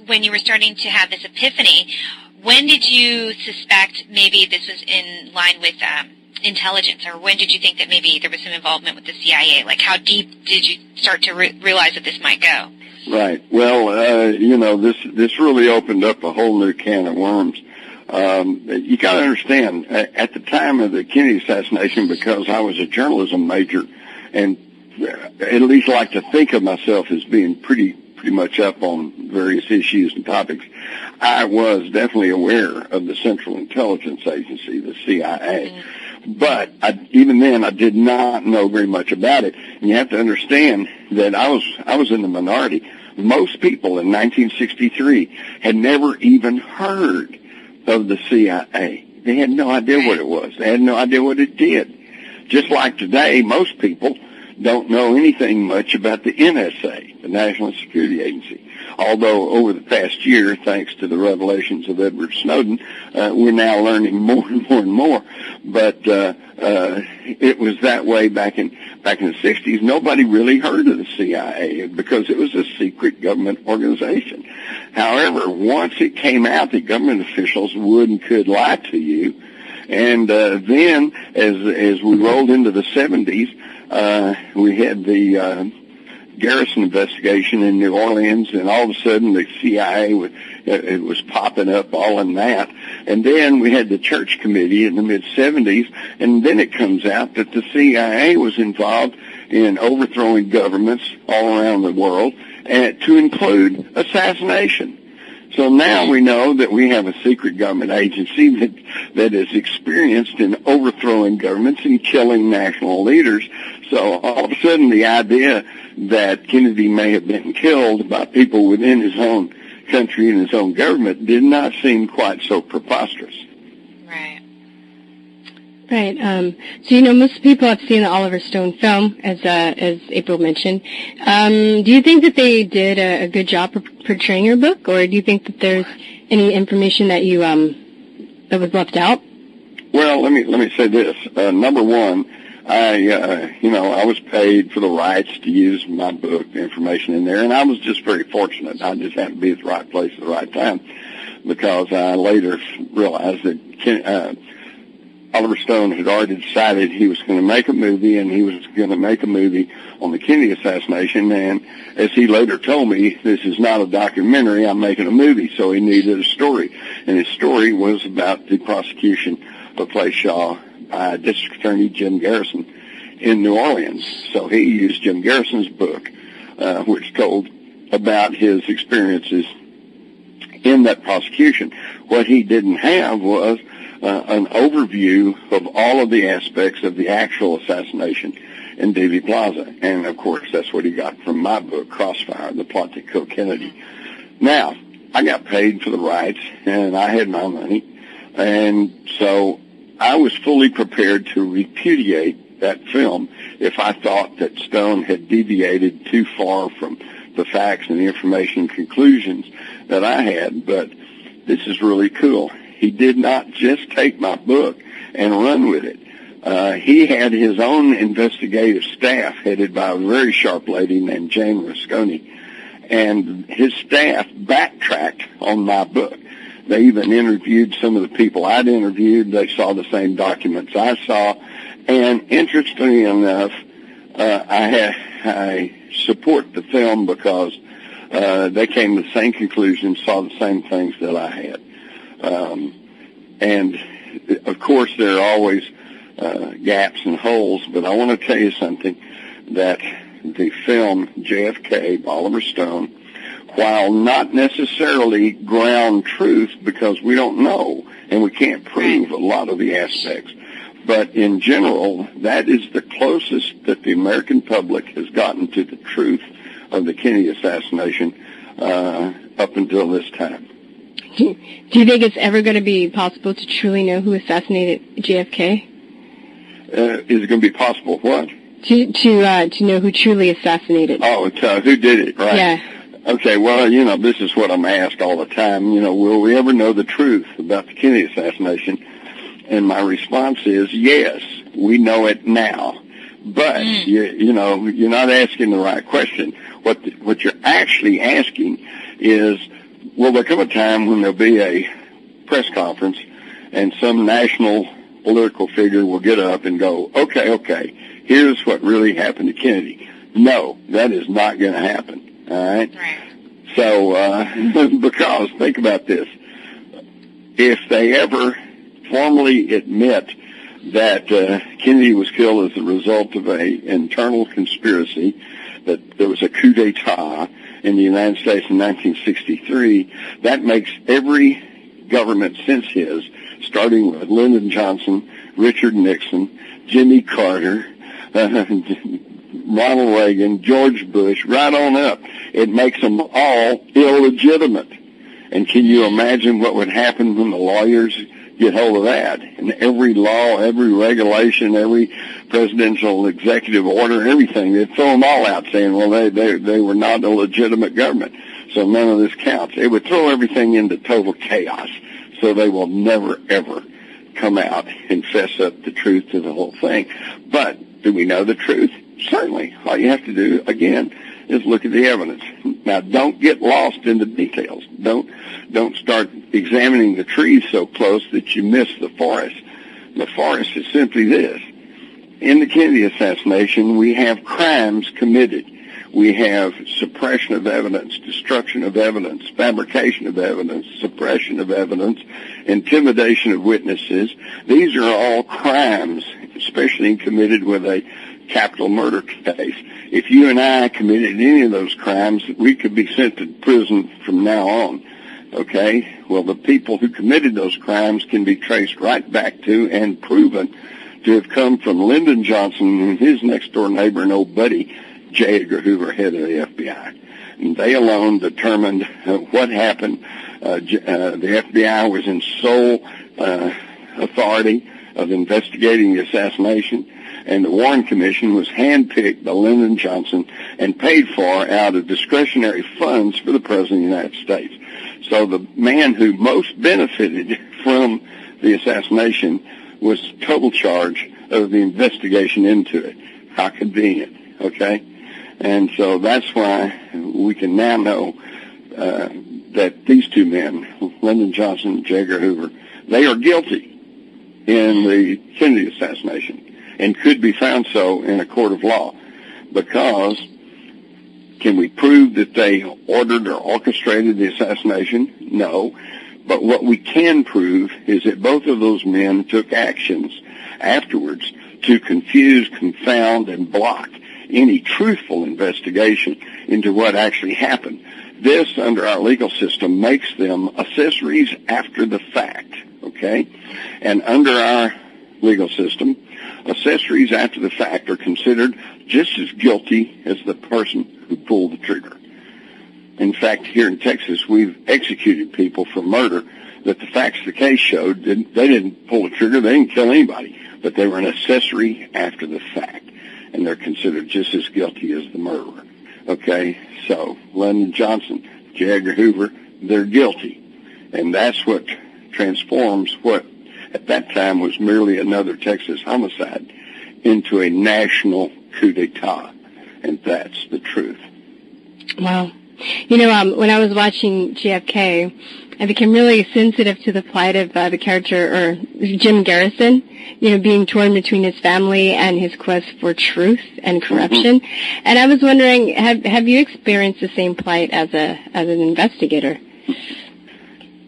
when you were starting to have this epiphany, when did you suspect maybe this was in line with intelligence, or when did you think that maybe there was some involvement with the CIA? Like, how deep did you start to realize that this might go? Right. Well, this really opened up a whole new can of worms. You got to understand, at the time of the Kennedy assassination, because I was a journalism major, and at least like to think of myself as being pretty much up on various issues and topics, I was definitely aware of the Central Intelligence Agency, the CIA. But even then, I did not know very much about it. And you have to understand that I was in the minority. Most people in 1963 had never even heard of the CIA. They had no idea what it was. They had no idea what it did. Just like today, most people don't know anything much about the NSA, the National Security Agency. Although over the past year, thanks to the revelations of Edward Snowden, we're now learning more and more and more. But it was that way back in the 60s. Nobody really heard of the CIA because it was a secret government organization. However, once it came out that government officials would and could lie to you, and then as we rolled into the 70s, we had the Garrison investigation in New Orleans, and all of a sudden the CIA was popping up all in that. And then we had the Church Committee in the mid-70s, and then it comes out that the CIA was involved in overthrowing governments all around the world, and to include assassination. So now we know that we have a secret government agency that is experienced in overthrowing governments and killing national leaders. So all of a sudden the idea that Kennedy may have been killed by people within his own country and his own government did not seem quite so preposterous. Right. So, most people have seen the Oliver Stone film, as April mentioned. Do you think that they did a good job portraying your book, or do you think that there's any information that you that was left out? Well, let me say this. Number one, I was paid for the rights to use my book, the information in there, and I was just very fortunate. I just happened to be at the right place at the right time, because I later realized that Oliver Stone had already decided he was going to make a movie, and he was going to make a movie on the Kennedy assassination. And as he later told me, this is not a documentary, I'm making a movie. So he needed a story. And his story was about the prosecution of Clay Shaw by District Attorney Jim Garrison in New Orleans. So he used Jim Garrison's book, which told about his experiences in that prosecution. What he didn't have was an overview of all of the aspects of the actual assassination in Davie Plaza. And, of course, that's what he got from my book, Crossfire, The Plot to Kill Kennedy. Now, I got paid for the rights, and I had my money, and so I was fully prepared to repudiate that film if I thought that Stone had deviated too far from the facts and the information and conclusions that I had. But this is really cool. He did not just take my book and run with it. He had his own investigative staff headed by a very sharp lady named Jane Rasconi, and his staff backtracked on my book. They even interviewed some of the people I'd interviewed. They saw the same documents I saw, and interestingly enough, I support the film because they came to the same conclusions, saw the same things that I had. And, of course, there are always gaps and holes, but I want to tell you something, that the film JFK, Oliver Stone, while not necessarily ground truth, because we don't know and we can't prove a lot of the aspects, but in general, that is the closest that the American public has gotten to the truth of the Kennedy assassination up until this time. Do you think it's ever going to be possible to truly know who assassinated JFK? Is it going to be possible what? To know who truly assassinated. Oh, who did it, right? Yeah. Okay, well, this is what I'm asked all the time. Will we ever know the truth about the Kennedy assassination? And my response is yes, we know it now. But, you're not asking the right question. What you're actually asking is, will there come a time when there'll be a press conference and some national political figure will get up and go, okay, here's what really happened to Kennedy? No, that is not going to happen. All right? So, because, think about this. If they ever formally admit that Kennedy was killed as a result of an internal conspiracy, that there was a coup d'etat in the United States in 1963, that makes every government since his, starting with Lyndon Johnson, Richard Nixon, Jimmy Carter, Ronald Reagan, George Bush, right on up. It makes them all illegitimate. And can you imagine what would happen when the lawyers get hold of that? And every law, every regulation, every presidential executive order, everything, they'd throw them all out saying, well, they were not a legitimate government, so none of this counts. It would throw everything into total chaos, so they will never, ever come out and fess up the truth to the whole thing. But do we know the truth? Certainly. All you have to do, again, is look at the evidence. Now, don't get lost in the details. Don't start examining the trees so close that you miss the forest. The forest is simply this. In the Kennedy assassination, we have crimes committed. We have suppression of evidence, destruction of evidence, fabrication of evidence, suppression of evidence, intimidation of witnesses. These are all crimes, especially committed with a capital murder case. If you and I committed any of those crimes, we could be sent to prison from now on. Okay? Well, the people who committed those crimes can be traced right back to and proven to have come from Lyndon Johnson and his next-door neighbor and old buddy, J. Edgar Hoover, head of the FBI. And they alone determined what happened. The FBI was in sole authority of investigating the assassination, and the Warren Commission was handpicked by Lyndon Johnson and paid for out of discretionary funds for the President of the United States. So the man who most benefited from the assassination was total charge of the investigation into it. How convenient, okay? And so that's why we can now know that these two men, Lyndon Johnson and J. Edgar Hoover, they are guilty in the Kennedy assassination and could be found so in a court of law. Because can we prove that they ordered or orchestrated the assassination? No. But what we can prove is that both of those men took actions afterwards to confuse, confound, and block any truthful investigation into what actually happened. This, under our legal system, makes them accessories after the fact, okay? And under our legal system, accessories after the fact are considered just as guilty as the person who pulled the trigger. In fact, here in Texas, we've executed people for murder that the facts of the case showed they didn't pull the trigger, they didn't kill anybody, but they were an accessory after the fact, and they're considered just as guilty as the murderer. Okay, so Lyndon Johnson, J. Edgar Hoover, they're guilty, and that's what transforms what at that time was merely another Texas homicide into a national coup d'etat, and that's the truth. Wow. You know, when I was watching JFK, I became really sensitive to the plight of the character, or Jim Garrison, you know, being torn between his family and his quest for truth and corruption. Mm-hmm. And I was wondering, have you experienced the same plight as an investigator?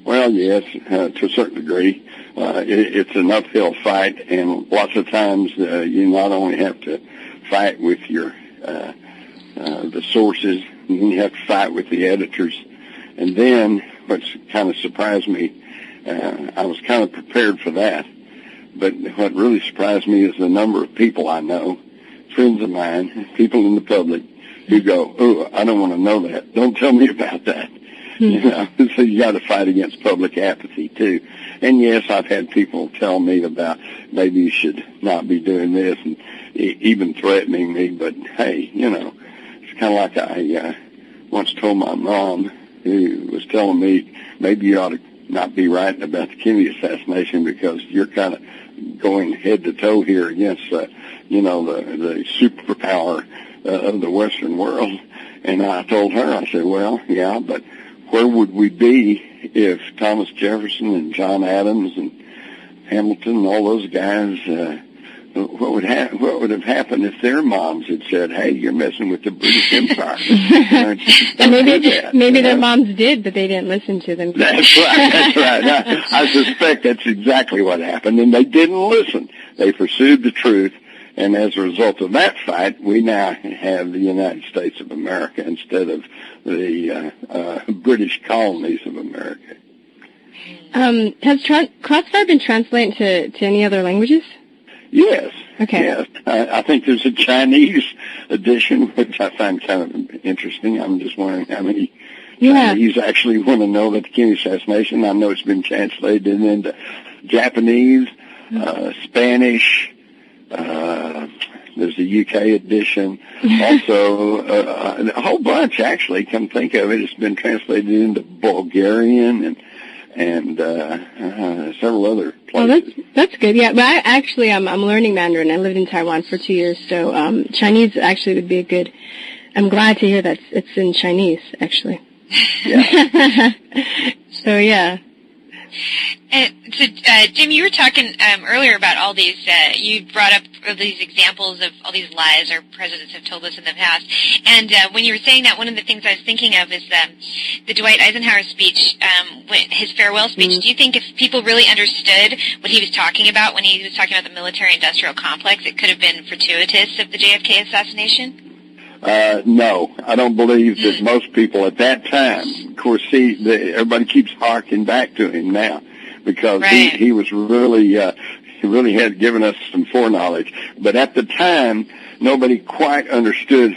Well, yes, to a certain degree. It's an uphill fight, and lots of times you not only have to fight with your the sources, and then you have to fight with the editors. And then what's kind of surprised me, I was kind of prepared for that, but what really surprised me is the number of people I know, friends of mine, people in the public, who go, oh, I don't want to know that. Don't tell me about that. You know, so you got to fight against public apathy too. And yes, I've had people tell me about maybe you should not be doing this, and even threatening me. But hey, you know, it's kind of like I once told my mom, who was telling me maybe you ought to not be writing about the Kennedy assassination because you're kind of going head to toe here against, you know, the superpower of the Western world. And I told her, I said, well, yeah, but where would we be if Thomas Jefferson and John Adams and Hamilton and all those guys, what would have happened if their moms had said, hey, you're messing with the British Empire? Maybe their moms did, but they didn't listen to them. That's right. I suspect that's exactly what happened, and they didn't listen. They pursued the truth, and as a result of that fight, we now have the United States of America instead of the British colonies of America. Has Crossfire been translated to any other languages? Yes. Okay. Yes. I think there's a Chinese edition, which I find kind of interesting. I'm just wondering how many Chinese actually want to know about the Kennedy assassination. I know it's been translated into Japanese, Spanish. There's a UK edition. Also, a whole bunch, actually, come think of it. It's been translated into Bulgarian and several other places. Oh, that's good. Yeah, but I'm learning Mandarin. I lived in Taiwan for 2 years, so Chinese actually would be a good. I'm glad to hear that it's in Chinese, actually. Yeah. So yeah. So, Jim, you were talking earlier about all these, you brought up these examples of all these lies our presidents have told us in the past. And when you were saying that, one of the things I was thinking of is the Dwight Eisenhower speech, his farewell speech. Do you think if people really understood what he was talking about when he was talking about the military-industrial complex, it could have been fortuitous of the JFK assassination? No, I don't believe that most people at that time, of course, everybody keeps harking back to him now because he was really, he really had given us some foreknowledge. But at the time, nobody quite understood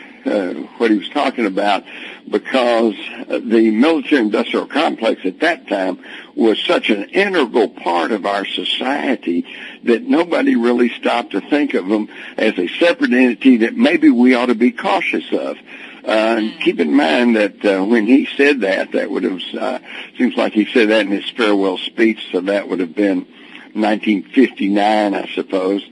what he was talking about because the military-industrial complex at that time was such an integral part of our society that nobody really stopped to think of them as a separate entity that maybe we ought to be cautious of. Keep in mind that when he said that would have, seems like he said that in his farewell speech, so that would have been 1959, I suppose.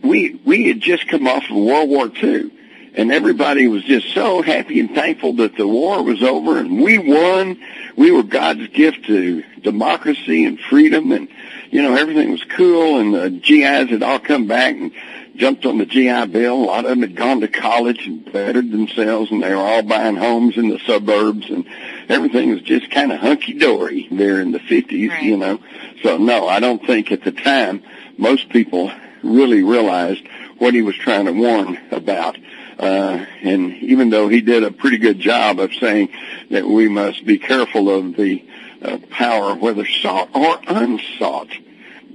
We had just come off of World War II. And everybody was just so happy and thankful that the war was over and we won. We were God's gift to democracy and freedom and, everything was cool and the GIs had all come back and jumped on the GI Bill. A lot of them had gone to college and bettered themselves and they were all buying homes in the suburbs and everything was just kind of hunky-dory there in the 50s, So, no, I don't think at the time most people really realized what he was trying to warn about. And even though he did a pretty good job of saying that we must be careful of the power, whether sought or unsought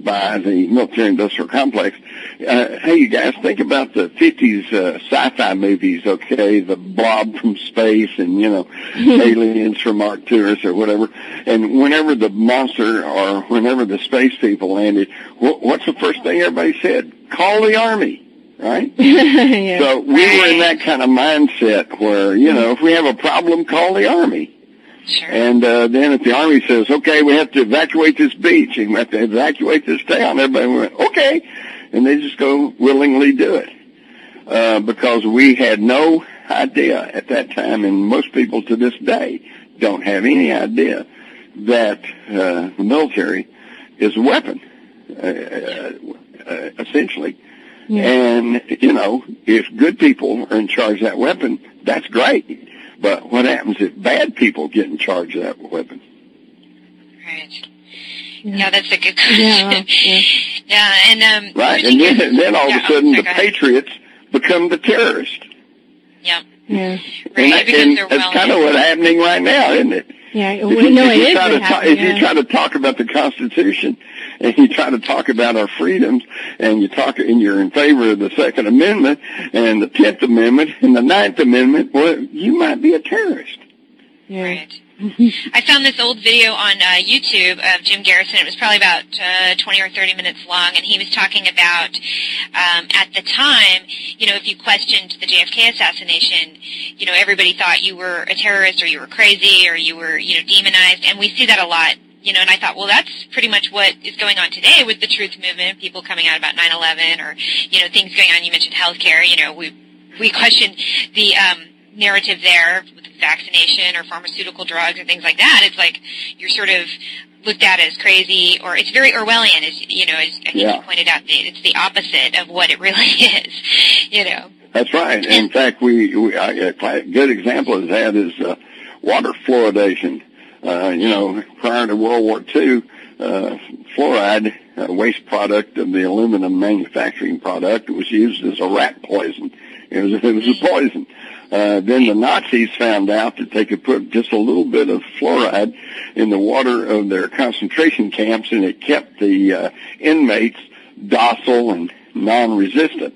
by the military-industrial complex. Hey, you guys, think about the 50s sci-fi movies, okay, the blob from space and, aliens from Arcturus or whatever. And whenever the monster or whenever the space people landed, what's the first thing everybody said? Call the Army. Right? So we were in that kind of mindset where, if we have a problem, call the Army. Sure. And then if the Army says, okay, we have to evacuate this beach and we have to evacuate this town, everybody went, okay. And they just go willingly do it. Because we had no idea at that time, and most people to this day don't have any idea that the military is a weapon, essentially. Yeah. And, if good people are in charge of that weapon, that's great. But what happens if bad people get in charge of that weapon? Right. Yeah, that's a good question. Yeah, and right, and then all of a sudden the patriots become the terrorists. Yeah. Yeah. Right, and that's kind of what's happening right now, isn't it? Yeah, if you try to talk about the Constitution and you try to talk about our freedoms and you're in favor of the Second Amendment and the 10th Amendment and the 9th Amendment, well, you might be a terrorist. Yeah. Right. I found this old video on YouTube of Jim Garrison. It was probably about 20 or 30 minutes long, and he was talking about at the time, if you questioned the JFK assassination, everybody thought you were a terrorist or you were crazy or you were, demonized, and we see that a lot. And I thought, well, that's pretty much what is going on today with the truth movement, people coming out about 9/11 or, things going on. You mentioned healthcare. We question the narrative there with vaccination or pharmaceutical drugs and things like that. It's like you're sort of looked at as crazy, or it's very Orwellian, as I think you pointed out. It's the opposite of what it really is, That's right. In fact, a good example of that is water fluoridation. Prior to World War II, fluoride, a waste product of the aluminum manufacturing product, was used as a rat poison. It was a poison. Then the Nazis found out that they could put just a little bit of fluoride in the water of their concentration camps, and it kept the inmates docile and non-resistant.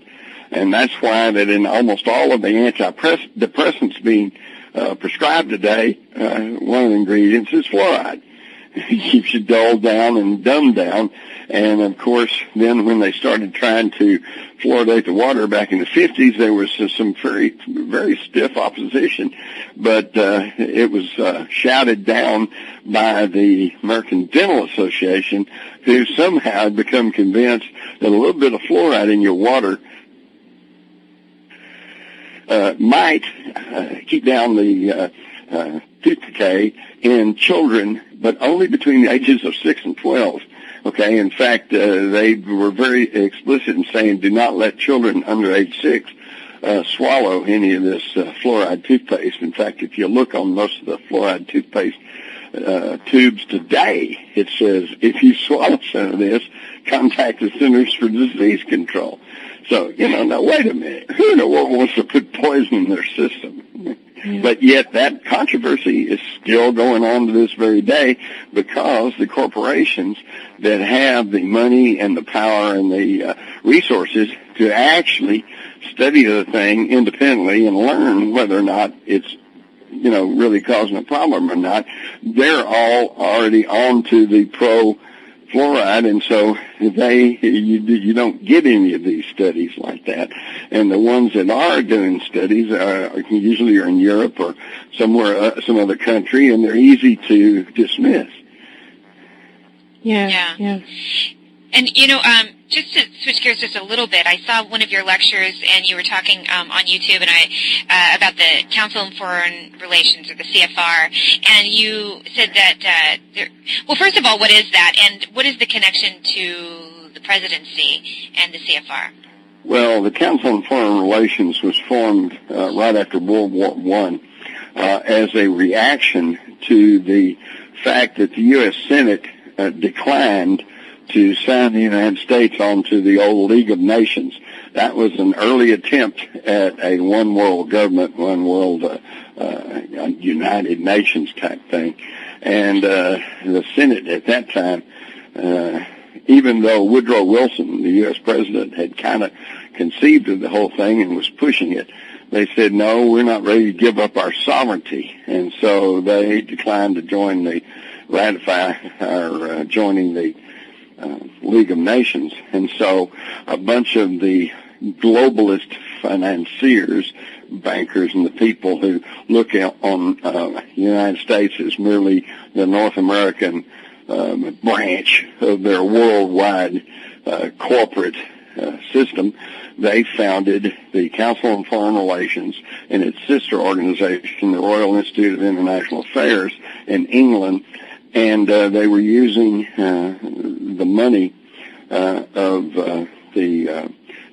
And that's why that in almost all of the antidepressants being prescribed today, one of the ingredients is fluoride. It keeps you dulled down and dumbed down. And, of course, then when they started trying to fluoridate the water back in the 50s, there was some very, very stiff opposition. But it was shouted down by the American Dental Association, who somehow had become convinced that a little bit of fluoride in your water might keep down the tooth decay in children, but only between the ages of 6 and 12. Okay, in fact, they were very explicit in saying do not let children under age 6 swallow any of this fluoride toothpaste. In fact, if you look on most of the fluoride toothpaste tubes today, it says if you swallow some of this, contact the Centers for Disease Control. So, now wait a minute. Who in the world wants to put poison in their system? Yeah. But yet that controversy is still going on to this very day because the corporations that have the money and the power and the resources to actually study the thing independently and learn whether or not it's, really causing a problem or not, they're all already on to the fluoride, and so you don't get any of these studies like that. And the ones that are doing studies usually are in Europe or somewhere, some other country, and they're easy to dismiss. Yeah. And, just to switch gears just a little bit, I saw one of your lectures, and you were talking on YouTube and about the Council on Foreign Relations, or the CFR, and you said that, well, first of all, what is that, and what is the connection to the presidency and the CFR? Well, the Council on Foreign Relations was formed right after World War I as a reaction to the fact that the U.S. Senate declined to sign the United States onto the old League of Nations. That was an early attempt at a one world government, one world United Nations type thing. And the Senate at that time, even though Woodrow Wilson, the U.S. president, had kind of conceived of the whole thing and was pushing it, they said, no, we're not ready to give up our sovereignty. And so they declined to ratify our joining the League of Nations. And so a bunch of the globalist financiers, bankers, and the people who look on the United States as merely the North American branch of their worldwide corporate system, they founded the Council on Foreign Relations and its sister organization, the Royal Institute of International Affairs in England, and they were using the money of the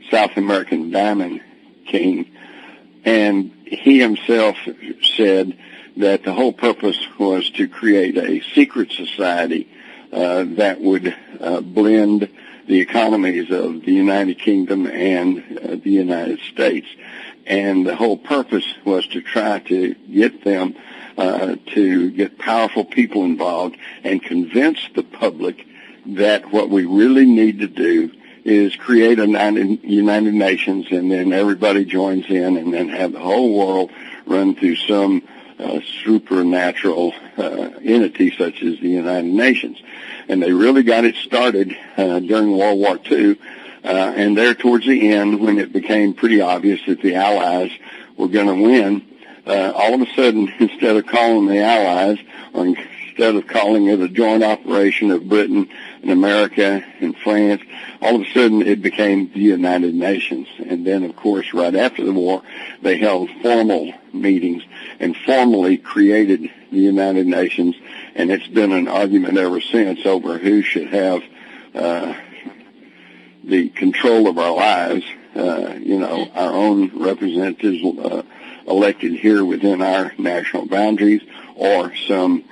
South American Diamond King, and he himself said that the whole purpose was to create a secret society that would blend the economies of the United Kingdom and the United States. And the whole purpose was to try to get them to get powerful people involved and convince the public that what we really need to do is create a United Nations, and then everybody joins in, and then have the whole world run through some supernatural entity such as the United Nations. And they really got it started during World War II, and there towards the end, when it became pretty obvious that the Allies were going to win, all of a sudden, instead of calling the Allies, or instead of calling it a joint operation of Britain and America and France, all of a sudden it became the United Nations. And then, of course, right after the war, they held formal meetings and formally created the United Nations, and it's been an argument ever since over who should have the control of our lives, our own representatives elected here within our national boundaries, or some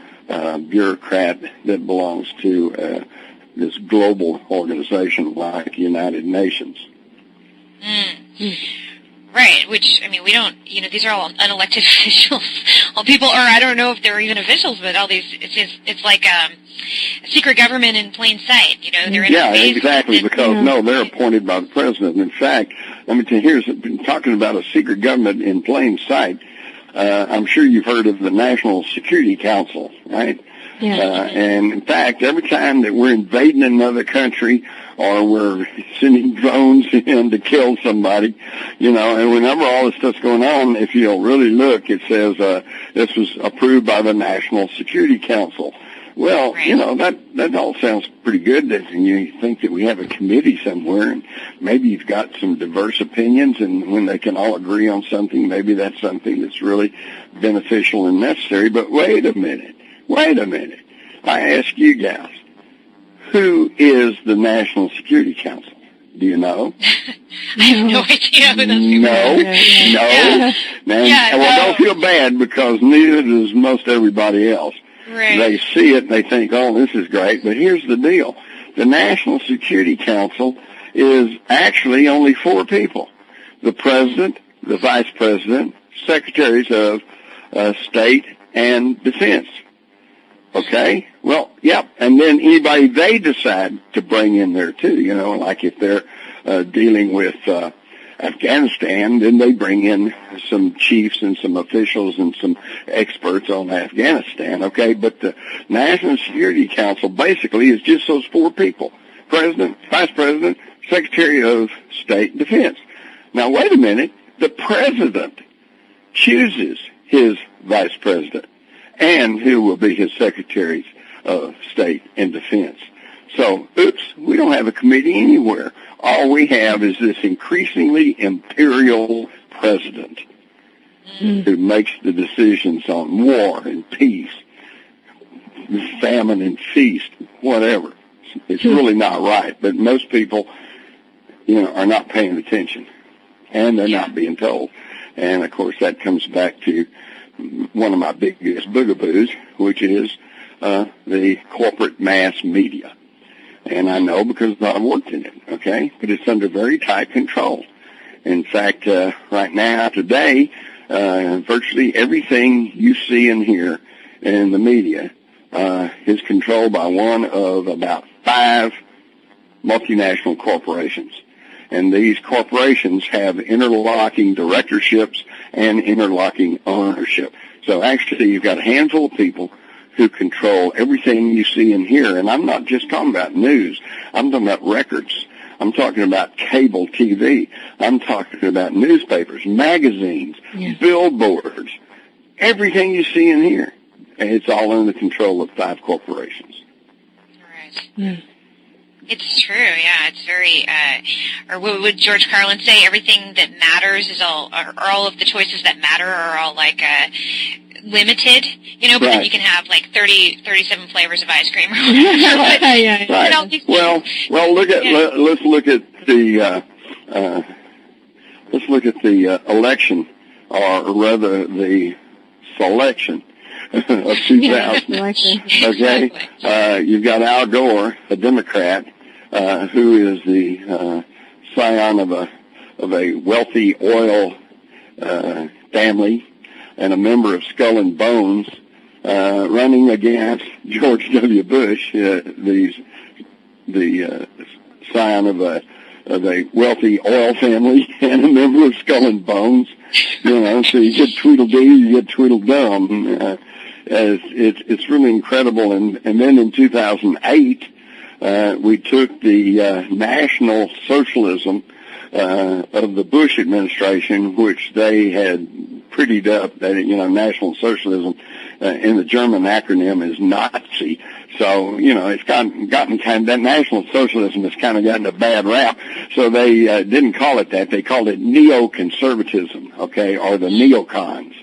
bureaucrat that belongs to this global organization like the United Nations. Right, which, I mean, we don't, these are all unelected officials. All people, or I don't know if they're even officials, but all these, it's like a secret government in plain sight, they're in Yeah, exactly, because, no, they're appointed by the president. In fact, let me tell you, here's talking about a secret government in plain sight. I'm sure you've heard of the National Security Council, right? Yeah. And in fact, every time that we're invading another country or we're sending drones in to kill somebody, and whenever all this stuff's going on, if you'll really look, it says this was approved by the National Security Council. Well, that all sounds pretty good. That you think that we have a committee somewhere, and maybe you've got some diverse opinions, and when they can all agree on something, maybe that's something that's really beneficial and necessary. But wait a minute. I ask you guys, who is the National Security Council? Do you know? I have no idea who those people are. No. Well, don't feel bad, because neither does most everybody else. Right. They see it, they think, oh, this is great. But here's the deal. The National Security Council is actually only 4 people. The President, the Vice President, Secretaries of State and Defense. Okay? Well, yep. And then anybody they decide to bring in there too, like if they're dealing with Afghanistan, then they bring in some chiefs and some officials and some experts on Afghanistan, okay? But the National Security Council basically is just those 4 people: President, Vice President, Secretary of State and Defense. Now, wait a minute. The President chooses his Vice President and who will be his Secretaries of State and Defense. So, we don't have a committee anywhere. All we have is this increasingly imperial president who makes the decisions on war and peace, famine and feast, whatever. It's really not right, but most people, are not paying attention, and they're not being told. And, of course, that comes back to one of my biggest bugaboos, which is the corporate mass media. And I know because I've worked in it, okay? But it's under very tight control. In fact, right now, today, virtually everything you see and hear in the media is controlled by one of about 5 multinational corporations. And these corporations have interlocking directorships and interlocking ownership. So actually, you've got a handful of people who control everything you see and hear. And I'm not just talking about news. I'm talking about records. I'm talking about cable TV. I'm talking about newspapers, magazines, billboards, everything you see and hear. And it's all under the control of 5 corporations. Right. Mm. It's true, yeah. It's very, or what would George Carlin say? Everything that matters is all of the choices that matter are all limited, but then you can have 37 flavors of ice cream or whatever. Right. Well, let's look at the election, or rather the selection of 2000. Okay, you've got Al Gore, a Democrat, who is the scion of a wealthy oil family and a member of Skull and Bones, running against George W. Bush, the scion of a wealthy oil family and a member of Skull and Bones. So you get Tweedledee, you get Tweedledum. It's really incredible. And then in 2008, we took the National Socialism of the Bush administration, which they had prettied up. That National Socialism in the German acronym is Nazi. So it's gotten kind of, that National Socialism has kind of gotten a bad rap. So they didn't call it that. They called it neoconservatism, okay, or the neocons.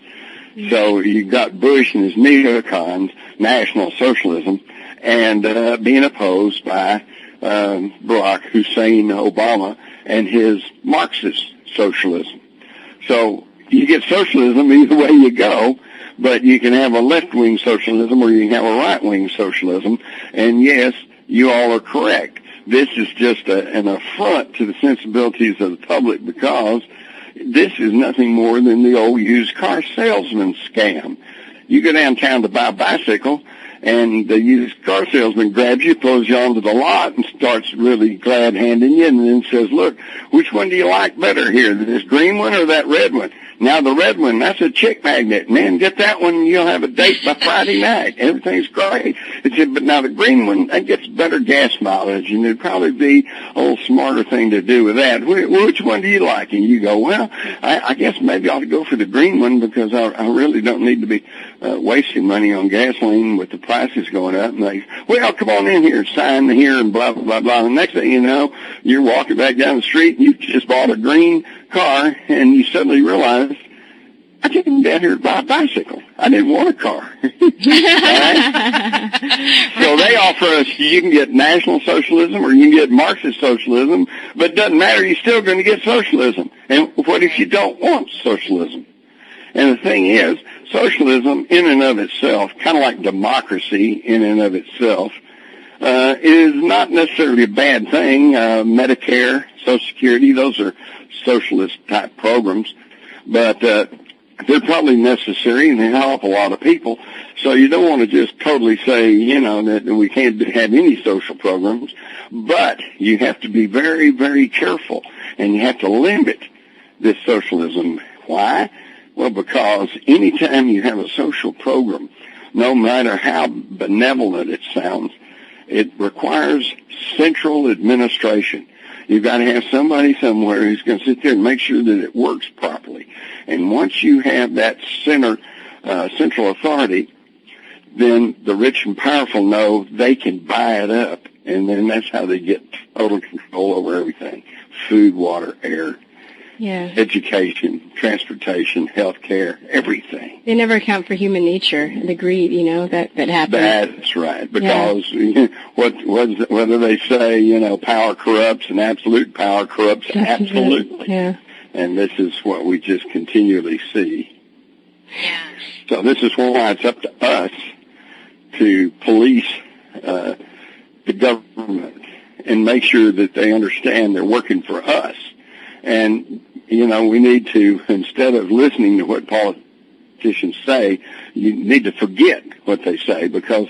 So you got Bush and his neocons, National Socialism, and being opposed by Barack Hussein Obama and his Marxist socialism. So you get socialism either way you go, but you can have a left-wing socialism or you can have a right-wing socialism. And yes, you all are correct. This is just an affront to the sensibilities of the public, because this is nothing more than the old used car salesman scam. You go downtown to buy a bicycle, and the used car salesman grabs you, throws you onto the lot, and starts really glad-handing you, and then says, look, which one do you like better here, this green one or that red one? Now, the red one, that's a chick magnet. Man, get that one, and you'll have a date by Friday night. Everything's great. It said, but now the green one, that gets better gas mileage, and it'd probably be a little smarter thing to do with that. Which one do you like? And you go, well, I guess maybe I ought to go for the green one because I really don't need to be wasting money on gasoline with the prices going up. And they, well, come on in here, sign here, and blah, blah, blah, blah. And the next thing you know, you're walking back down the street, and you just bought a green car, and you suddenly realize, I came down here to buy a bicycle. I didn't want a car. Right? So they offer us, you can get National Socialism or you can get Marxist Socialism, but it doesn't matter, you're still going to get socialism. And what if you don't want socialism? And the thing is, socialism in and of itself, kind of like democracy in and of itself, is not necessarily a bad thing. Medicare, Social Security, those are socialist-type programs, but they're probably necessary and they help a lot of people. So you don't want to just totally say, that we can't have any social programs, but you have to be very, very careful, and you have to limit this socialism. Why? Well, because anytime you have a social program, no matter how benevolent it sounds, it requires central administration. You've got to have somebody somewhere who's going to sit there and make sure that it works properly. And once you have that central authority, then the rich and powerful know they can buy it up, and then that's how they get total control over everything: food, water, air, education, transportation, health care, everything. They never account for human nature, the greed, that happens. That's right, because whether they say, power corrupts and absolute power corrupts absolutely. Yeah. And this is what we just continually see. Yeah. So this is why it's up to us to police the government and make sure that they understand they're working for us. And, we need to, instead of listening to what politicians say, you need to forget what they say, because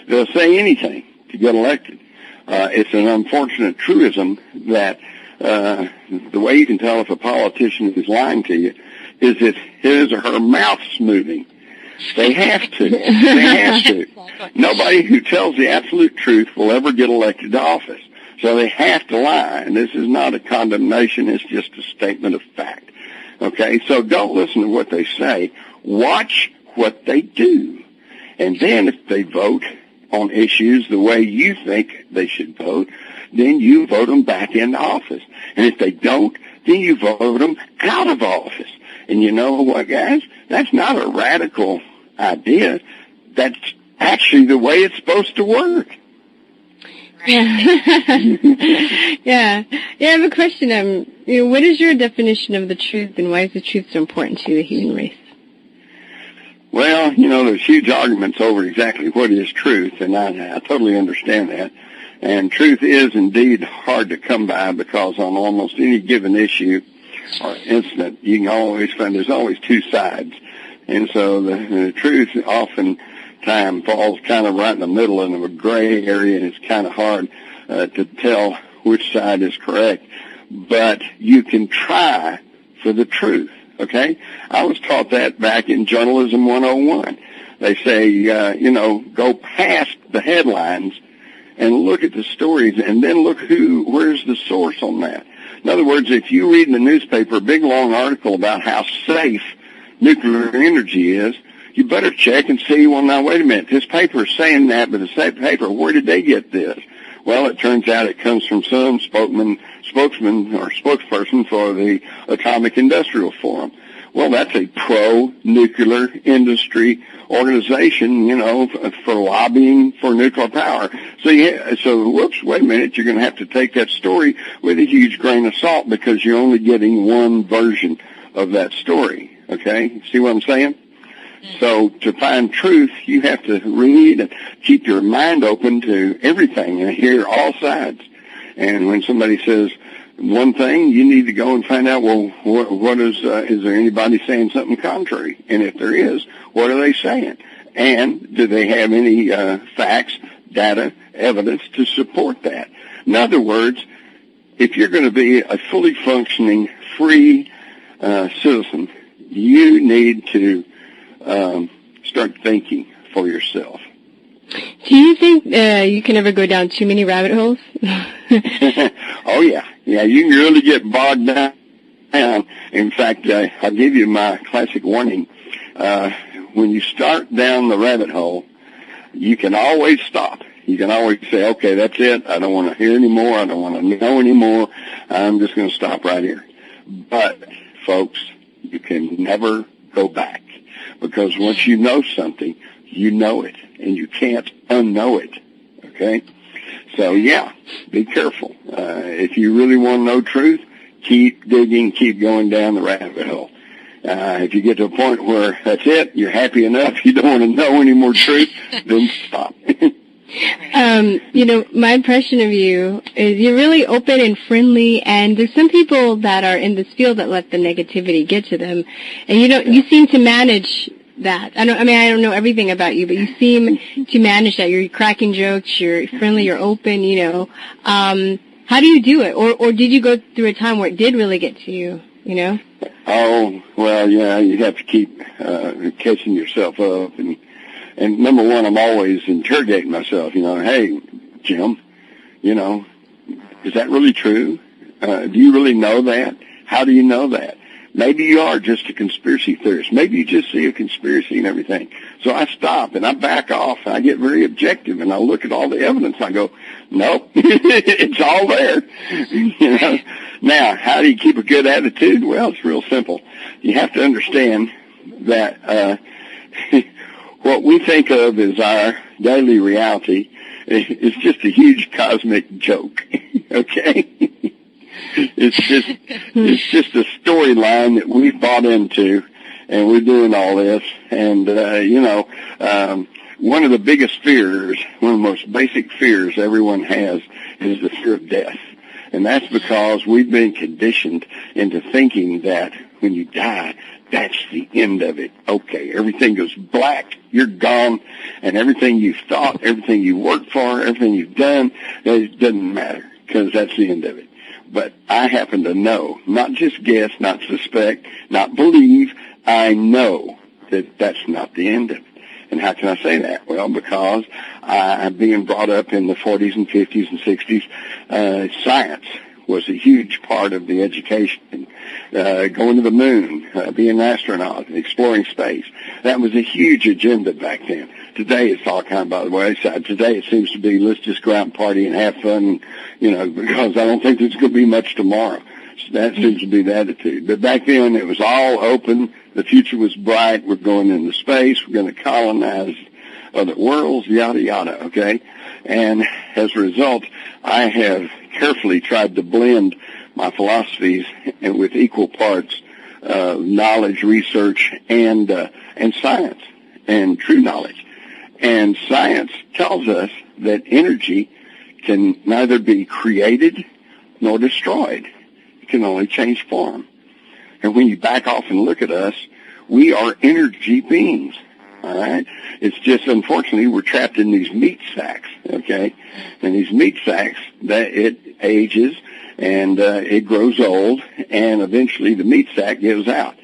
they'll say anything to get elected. It's an unfortunate truism that the way you can tell if a politician is lying to you is if his or her mouth's moving. They have to. They have to. Nobody who tells the absolute truth will ever get elected to office. So they have to lie, and this is not a condemnation, it's just a statement of fact. Okay, so don't listen to what they say. Watch what they do. And then if they vote on issues the way you think they should vote, then you vote them back into office. And if they don't, then you vote them out of office. And you know what, guys? That's not a radical idea. That's actually the way it's supposed to work. Yeah. Yeah. I have a question. What is your definition of the truth, and why is the truth so important to the human race? Well, there's huge arguments over exactly what is truth, and I totally understand that. And truth is indeed hard to come by, because on almost any given issue or incident, you can always find there's always two sides. And so the truth oftentimes falls kind of right in the middle of a gray area, and it's kind of hard to tell which side is correct. But you can try for the truth, okay? I was taught that back in Journalism 101. They say, go past the headlines and look at the stories, and then look where's the source on that. In other words, if you read in the newspaper a big, long article about how safe nuclear energy is, you better check and see, well, now, wait a minute, this paper is saying that, but the same paper, where did they get this? Well, it turns out it comes from some spokesman or spokesperson for the Atomic Industrial Forum. Well, that's a pro-nuclear industry organization, for lobbying for nuclear power. So whoops, wait a minute, you're going to have to take that story with a huge grain of salt, because you're only getting one version of that story, okay? See what I'm saying? So to find truth, you have to read and keep your mind open to everything and hear all sides. And when somebody says, one thing, you need to go and find out, well, what is there anybody saying something contrary? And if there is, what are they saying? And do they have any facts, data, evidence to support that? In other words, if you're going to be a fully functioning, free citizen, you need to start thinking for yourself. Do you think you can ever go down too many rabbit holes? Oh, yeah. Yeah, you can really get bogged down. In fact, I'll give you my classic warning. When you start down the rabbit hole, you can always stop. You can always say, okay, that's it. I don't want to hear anymore. I don't want to know anymore. I'm just going to stop right here. But, folks, you can never go back. Because once you know something, you know it. And you can't unknow it. Okay? So, yeah, be careful. If you really want to know truth, keep digging, keep going down the rabbit hole. If you get to a point where that's it, you're happy enough, you don't want to know any more truth, then stop. My impression of you is you're really open and friendly, and there's some people that are in this field that let the negativity get to them, and you seem to manage that. I don't know everything about you, but you seem to manage that. You're cracking jokes, you're friendly, you're open, how do you do it? Or did you go through a time where it did really get to you, Oh, well, yeah, you have to keep catching yourself up. And number one, I'm always interrogating myself, hey, Jim, is that really true? Do you really know that? How do you know that? Maybe you are just a conspiracy theorist. Maybe you just see a conspiracy and everything. So I stop and I back off and I get very objective and I look at all the evidence and I go, nope, it's all there. Now, how do you keep a good attitude? Well, it's real simple. You have to understand that what we think of as our daily reality is just a huge cosmic joke. Okay? It's just a storyline that we've bought into, and we're doing all this. And one of the biggest fears, one of the most basic fears everyone has, is the fear of death. And that's because we've been conditioned into thinking that when you die, that's the end of it. Okay, everything goes black, you're gone, and everything you've thought, everything you worked for, everything you've done, it doesn't matter, because that's the end of it. But I happen to know, not just guess, not suspect, not believe, I know that that's not the end of it. And how can I say that? Well, because I'm being brought up in the 40s and 50s and 60s. Science was a huge part of the education. Going to the moon, being an astronaut, exploring space. That was a huge agenda back then. Today it's all kind of by the wayside. Today it seems to be, let's just go out and party and have fun, because I don't think there's going to be much tomorrow. So that seems to be the attitude. But back then it was all open. The future was bright. We're going into space. We're going to colonize other worlds, yada, yada, okay? And as a result, I have carefully tried to blend my philosophies and with equal parts knowledge, research, and science, and true knowledge. And science tells us that energy can neither be created nor destroyed. It can only change form. And when you back off and look at us, we are energy beings, all right? It's just, unfortunately, we're trapped in these meat sacks, okay? And these meat sacks, that it ages, and it grows old, and eventually the meat sack gives out.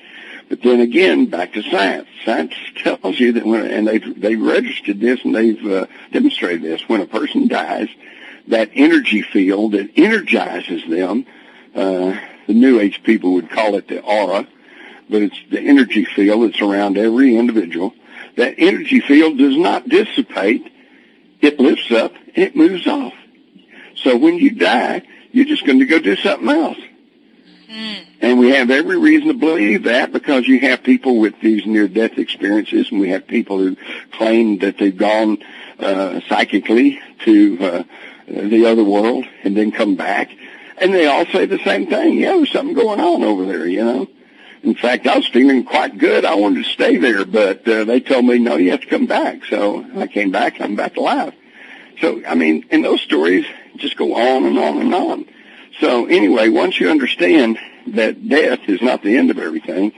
But then again, back to science. Science tells you that and they've registered this and they've demonstrated this. When a person dies, that energy field that energizes them, the New Age people would call it the aura, but it's the energy field that's around every individual. That energy field does not dissipate. It lifts up and it moves off. So when you die, you're just going to go do something else. And we have every reason to believe that because you have people with these near-death experiences, and we have people who claim that they've gone psychically to the other world and then come back. And they all say the same thing. Yeah, there's something going on over there, In fact, I was feeling quite good. I wanted to stay there, but they told me, no, you have to come back. So I came back, and I'm back alive. So, and those stories just go on and on and on. So anyway, once you understand that death is not the end of everything,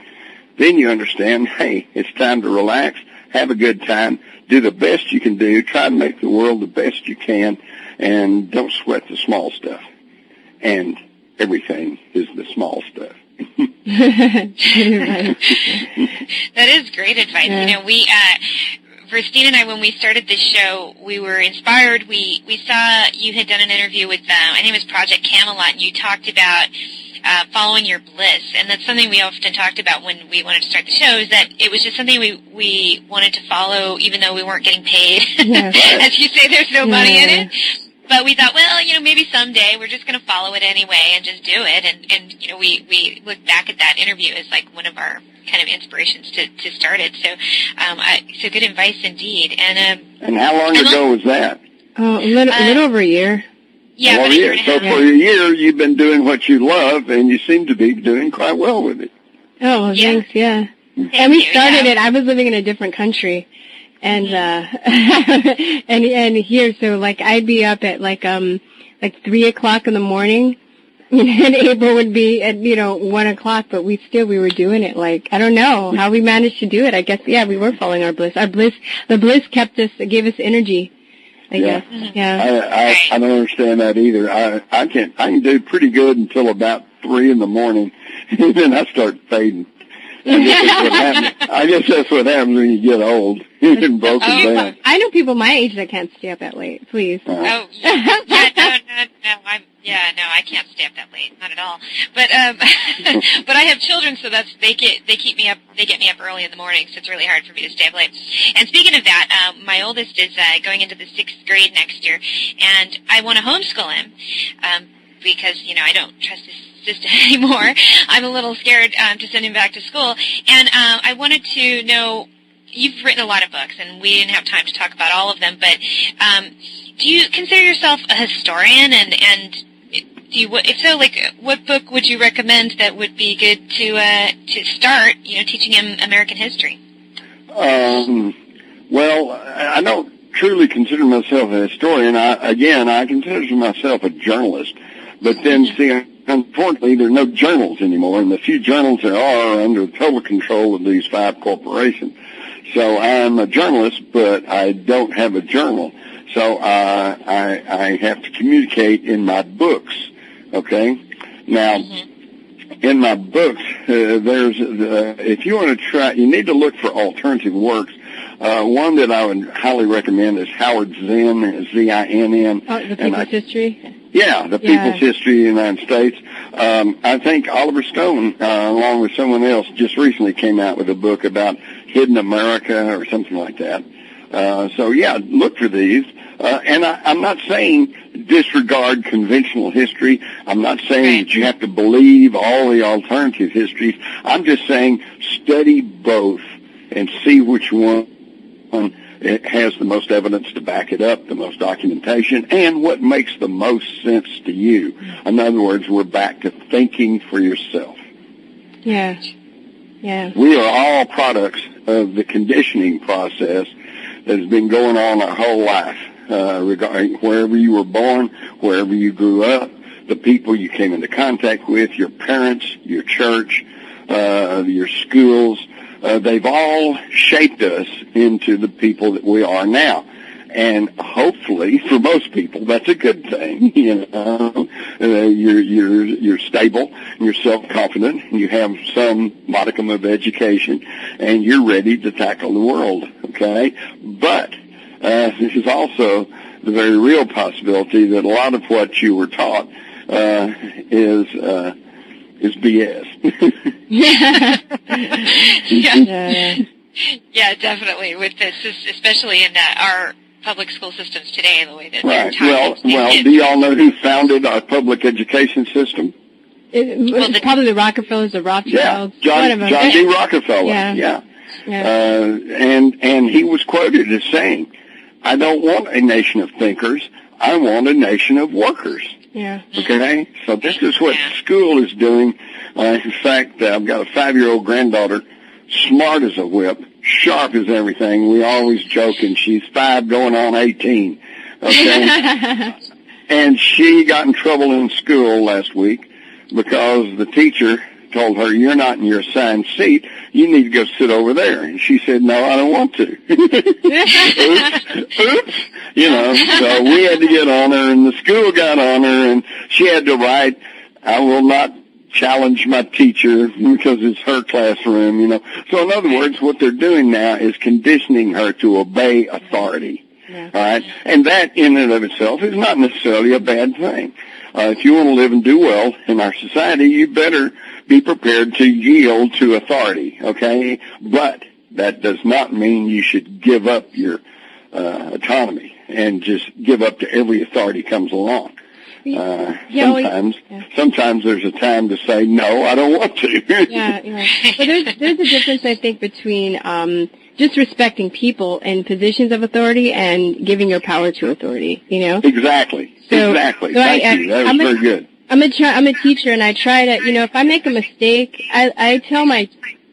then you understand, hey, it's time to relax, have a good time, do the best you can do, try to make the world the best you can, and don't sweat the small stuff. And everything is the small stuff. That is great advice. Yeah. You know, we, Christine and I, when we started this show, we were inspired. We saw you had done an interview with, I think it was Project Camelot, and you talked about following your bliss. And that's something we often talked about when we wanted to start the show, is that it was just something we wanted to follow, even though we weren't getting paid. Yeah. As you say, there's no money in it. But we thought, well, you know, maybe someday we're just going to follow it anyway and just do it. And you know, we look back at that interview as like one of our kind of inspirations to start it. So, so good advice indeed. And how long ago was that? Oh, a little over a year. Yeah, about a year. So for a year, you've been doing what you love, and you seem to be doing quite well with it. Oh, well, thanks, yeah. And we started it, I was living in a different country. And, and here, so like I'd be up at like 3 o'clock in the morning, and April would be at, 1 o'clock, but we were doing it like, I don't know how we managed to do it. I guess, yeah, we were following our bliss. The bliss gave us energy, I guess. Yeah. I don't understand that either. I can do pretty good until about 3 in the morning, and then I start fading. I guess that's what happens when you get old and broken down. I know people my age that can't stay up that late. Please. Oh, no, I can't stay up that late, not at all. But but I have children, so they keep me up. They get me up early in the morning, so it's really hard for me to stay up late. And speaking of that, my oldest is going into the 6th grade next year, and I want to homeschool him because I don't trust his system anymore. I'm a little scared to send him back to school, and I wanted to know, you've written a lot of books, and we didn't have time to talk about all of them, but do you consider yourself a historian, and if so, like, what book would you recommend that would be good to start, teaching him American history? Well, I don't truly consider myself a historian. I consider myself a journalist, but then, see, unfortunately, there are no journals anymore, and the few journals there are under total control of these 5 corporations. So I'm a journalist, but I don't have a journal. So I have to communicate in my books, okay? Now, in my books, if you want to try, you need to look for alternative works. One that I would highly recommend is Howard Zinn, Z-I-N-N. Oh, the People's History? Yeah, the People's History of the United States. I think Oliver Stone, along with someone else, just recently came out with a book about Hidden America or something like that. So, yeah, look for these. And I'm not saying disregard conventional history. I'm not saying that you have to believe all the alternative histories. I'm just saying study both and see which one it has the most evidence to back it up, the most documentation, and what makes the most sense to you. In other words, we're back to thinking for yourself. Yeah. Yeah. We are all products of the conditioning process that has been going on our whole life, regarding wherever you were born, wherever you grew up, the people you came into contact with, your parents, your church, your schools. They've all shaped us into the people that we are now. And hopefully, for most people, that's a good thing. You're stable, and you're self-confident, and you have some modicum of education, and you're ready to tackle the world, okay? But this is also the very real possibility that a lot of what you were taught is BS. Yeah, definitely. With this, especially in our public school systems today, the way that right. Well, do you all know who founded our public education system? Probably the Rockefellers, the Rothschilds. Yeah, John D. Rockefeller. Yeah. And he was quoted as saying, "I don't want a nation of thinkers. I want a nation of workers." Yeah. Okay? So this is what school is doing. In fact, I've got a 5-year-old granddaughter, smart as a whip, sharp as everything. We always joke, and she's 5 going on 18. Okay? And she got in trouble in school last week because the teacher told her, "You're not in your assigned seat. You need to go sit over there." And she said, "No, I don't want to." Oops. So we had to get on her, and the school got on her, and she had to write, "I will not challenge my teacher because it's her classroom," So in other words, what they're doing now is conditioning her to obey authority. All right? And that in and of itself is not necessarily a bad thing. If you want to live and do well in our society, you better be prepared to yield to authority, okay? But that does not mean you should give up your autonomy and just give up to every authority comes along. Sometimes there's a time to say, no, I don't want to. But there's a difference, I think, between just respecting people in positions of authority and giving your power to authority, Exactly. Thank you. That was very good. I'm a teacher, and I try to, if I make a mistake, I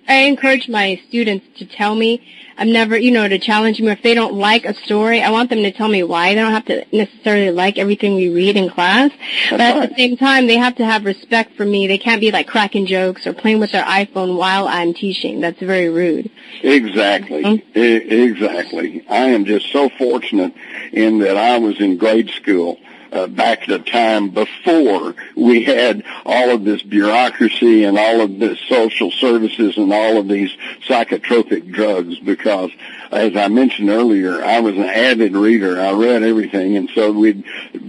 encourage my students to tell me. I'm never, to challenge me. If they don't like a story, I want them to tell me why. They don't have to necessarily like everything we read in class. But at the same time, they have to have respect for me. They can't be like cracking jokes or playing with their iPhone while I'm teaching. That's very rude. Exactly. Exactly. I am just so fortunate in that I was in grade school back at the time before we had all of this bureaucracy and all of this social services and all of these psychotropic drugs, because, as I mentioned earlier, I was an avid reader. I read everything, and so we'd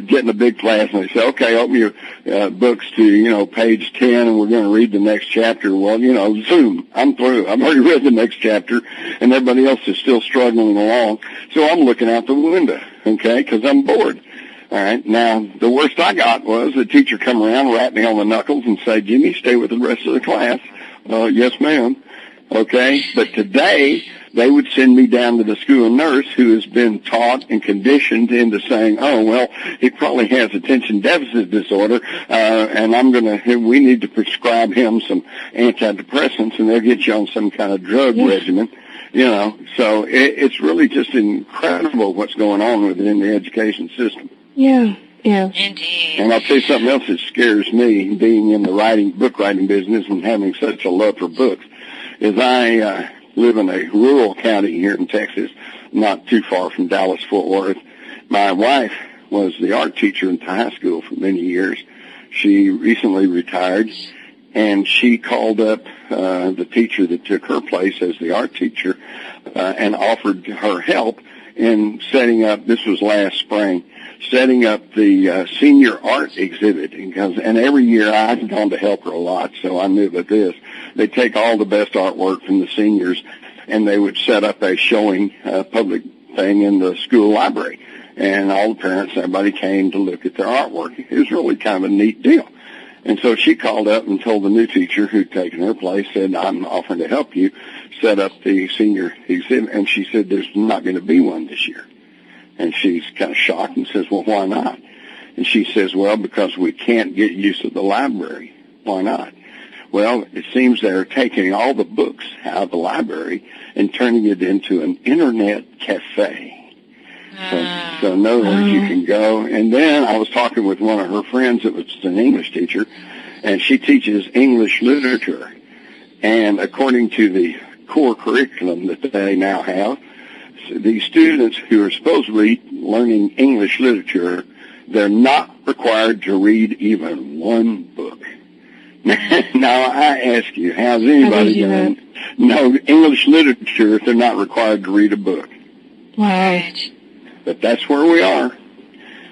get in a big class and they'd say, "Okay, open your books to, page 10, and we're going to read the next chapter." Well, zoom, I'm through. I've already read the next chapter, and everybody else is still struggling along. So I'm looking out the window, okay, because I'm bored. All right. Now, the worst I got was the teacher come around, rap me on the knuckles, and say, "Jimmy, stay with the rest of the class." Yes, ma'am. Okay. But today, they would send me down to the school nurse who has been taught and conditioned into saying, "Oh, well, he probably has attention deficit disorder, and we need to prescribe him some antidepressants, and they'll get you on some kind of drug regimen." So it's really just incredible what's going on within the education system. Yeah. Indeed. And I'll tell you something else that scares me, being in the book writing business and having such a love for books, is I live in a rural county here in Texas, not too far from Dallas-Fort Worth. My wife was the art teacher in high school for many years. She recently retired, and she called up the teacher that took her place as the art teacher and offered her help in setting up, this was last spring, setting up the senior art exhibit. And every year I've gone to help her a lot, so I knew about this. They take all the best artwork from the seniors, and they would set up a showing public thing in the school library. And all the parents, everybody came to look at their artwork. It was really kind of a neat deal. And so she called up and told the new teacher who'd taken her place, said, "I'm offering to help you set up the senior exhibit." And she said, "There's not going to be one this year." And she's kind of shocked and says, "Well, why not?" And she says, "Well, because we can't get use of the library." "Why not?" "Well, it seems they're taking all the books out of the library and turning it into an internet cafe." So in other words, you can go. And then I was talking with one of her friends that was an English teacher, and she teaches English literature. And according to the core curriculum that they now have, the students who are supposedly learning English literature, they're not required to read even one book. Now, I ask you, how's anybody going to know English literature if they're not required to read a book? Wow. But that's where we are.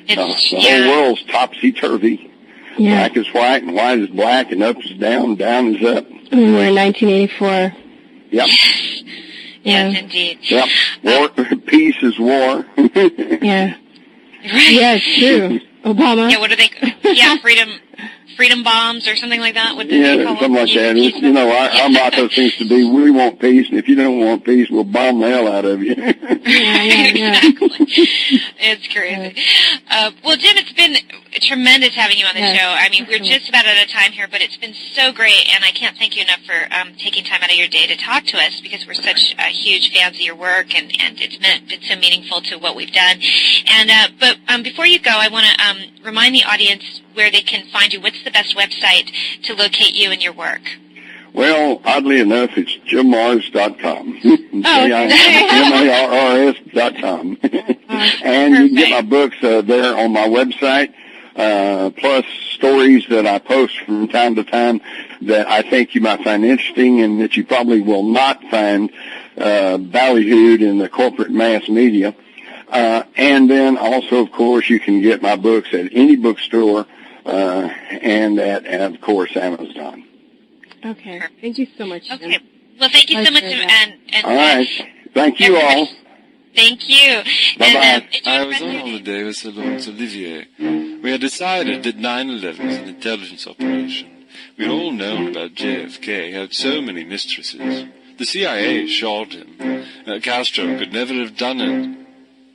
The whole world's topsy-turvy. Yeah. Black is white, and white is black, and up is down, down is up. We're in 1984. Yep. Yes, indeed. Yep. War, peace is war. Yeah. Right. Yeah, it's true. Obama. Yeah, what do they? Yeah, freedom bombs or something like that. What do they call something them? like that. Our motto seems to be, "We want peace, and if you don't want peace, we'll bomb the hell out of you." Exactly. It's crazy. Well, Jim, it's been tremendous having you on the show. I mean, we're just about out of time here, but it's been so great, and I can't thank you enough for taking time out of your day to talk to us, because we're such huge huge fans of your work, and it's been so meaningful to what we've done. And but before you go, I want to remind the audience where they can find you. What's the best website to locate you and your work? Well, oddly enough, it's jimmars.com. JIMARRS.com. And you can get my books there on my website, plus stories that I post from time to time that I think you might find interesting and that you probably will not find ballyhooed in the corporate mass media. And then also, of course, you can get my books at any bookstore and at, of course, Amazon. Okay. Thank you so much. Okay. Well, thank you so much. And all right. Thank you all. Thank you. Bye-bye. I was on holiday with Sir Lawrence Olivier. We had decided that 9/11 was an intelligence operation. We'd all known about JFK, had so many mistresses. The CIA shot him. Castro could never have done it.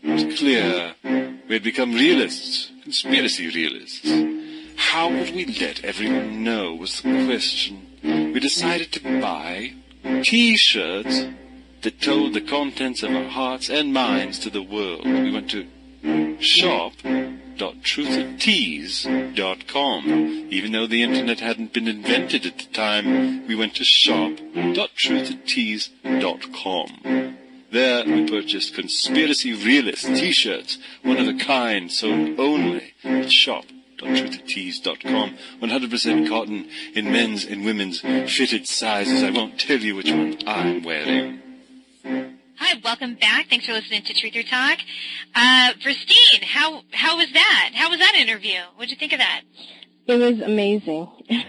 It was clear. We had become realists, conspiracy realists. How would we let everyone know was the question. We decided to buy T-shirts that told the contents of our hearts and minds to the world. We went to shop.truthoftease.com. Even though the internet hadn't been invented at the time, we went to shop.truthoftease.com. There we purchased Conspiracy Realist T-shirts, one of a kind, sold only at shop.truthoftease.com. 100% cotton in men's and women's fitted sizes. I won't tell you which one I'm wearing. Hi, welcome back. Thanks for listening to Truth or Talk. Christine, how was that? How was that interview? What did you think of that? It was amazing. It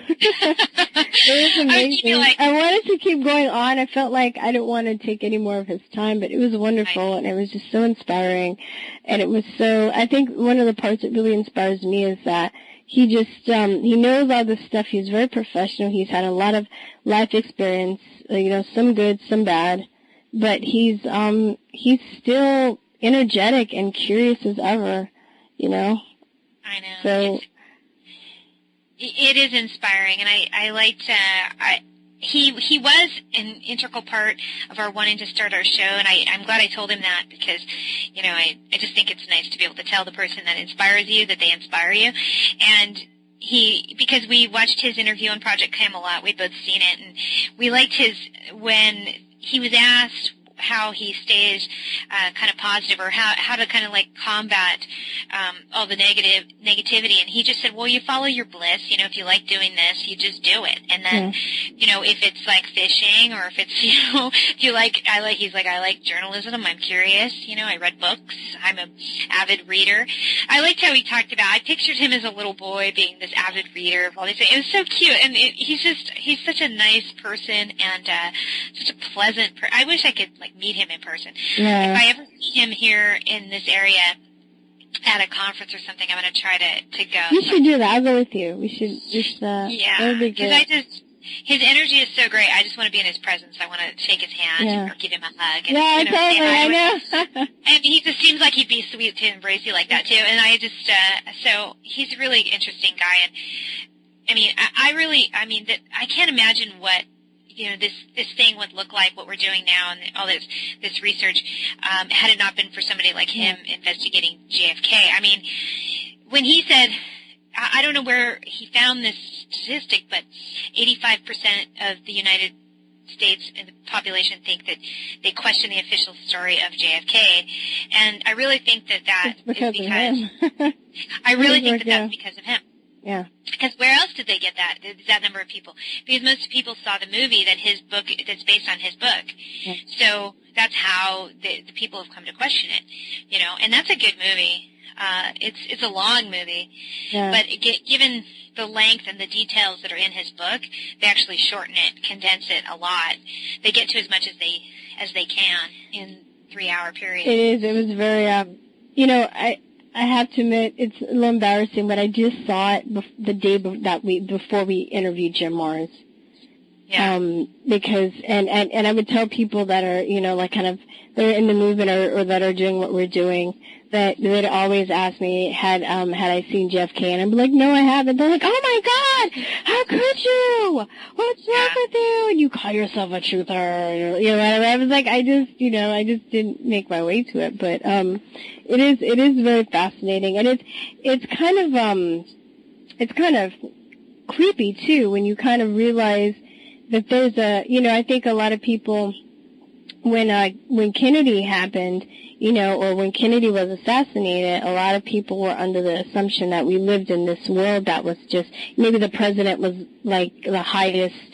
was amazing. I wanted to keep going on. I felt like I didn't want to take any more of his time, but it was wonderful, and it was just so inspiring. And it was so, I think one of the parts that really inspires me is that he just, he knows all this stuff. He's very professional. He's had a lot of life experience, some good, some bad. But he's still energetic and curious as ever, I know. So it is inspiring, and I liked. He was an integral part of our wanting to start our show, and I'm glad I told him that because, I just think it's nice to be able to tell the person that inspires you that they inspire you, and. Because we watched his interview on Project Camelot, we'd both seen it, and we liked when he was asked how he stays kind of positive, or how to kind of like combat all the negativity, and he just said, well, you follow your bliss. If you like doing this, you just do it, and then if it's like fishing, or if it's if you like, he's like, I like journalism. I'm curious. I read books. I'm an avid reader. I liked how he talked about. I pictured him as a little boy being this avid reader of all these things. It was so cute, and he's such a nice person and such a pleasant. I wish I could meet him in person. Yeah. If I ever see him here in this area at a conference or something, I'm going to try to go. You should do that. I'll go with you. We should just, yeah. That would be good. Because his energy is so great. I just want to be in his presence. I want to shake his hand or give him a hug. And, totally. I know. And he just seems like he'd be sweet to embrace you like that too. And I just, so he's a really interesting guy. And I can't imagine what, this thing would look like, what we're doing now, and all this research, had it not been for somebody like him investigating JFK. When he said, I don't know where he found this statistic, but 85% of the United States and the population think that they question the official story of JFK, and I really think that is because of him. I really think that's because of him. Yeah. Because where else did they get that number of people? Because most people saw the movie that's based on his book. Yeah. So that's how the people have come to question it, and that's a good movie. It's a long movie, but given the length and the details that are in his book, they actually shorten it, condense it a lot. They get to as much as they can in 3-hour period. It is. It was very, I have to admit, it's a little embarrassing, but I just saw it the day before we interviewed Jim Mars. Because, and I would tell people that are, you know, like kind of, they're in the movement or that are doing what we're doing, that they'd always ask me, had I seen Jeff K? And I'd be like, no, I haven't. They're like, oh my God, how could you? What's wrong with you? And you call yourself a truther, you know, and I was like, I just didn't make my way to it. But, it is very fascinating. And it's kind of creepy too, when you kind of realize that there's I think a lot of people, when Kennedy happened, you know, or when Kennedy was assassinated, a lot of people were under the assumption that we lived in this world that was just, maybe the president was like the highest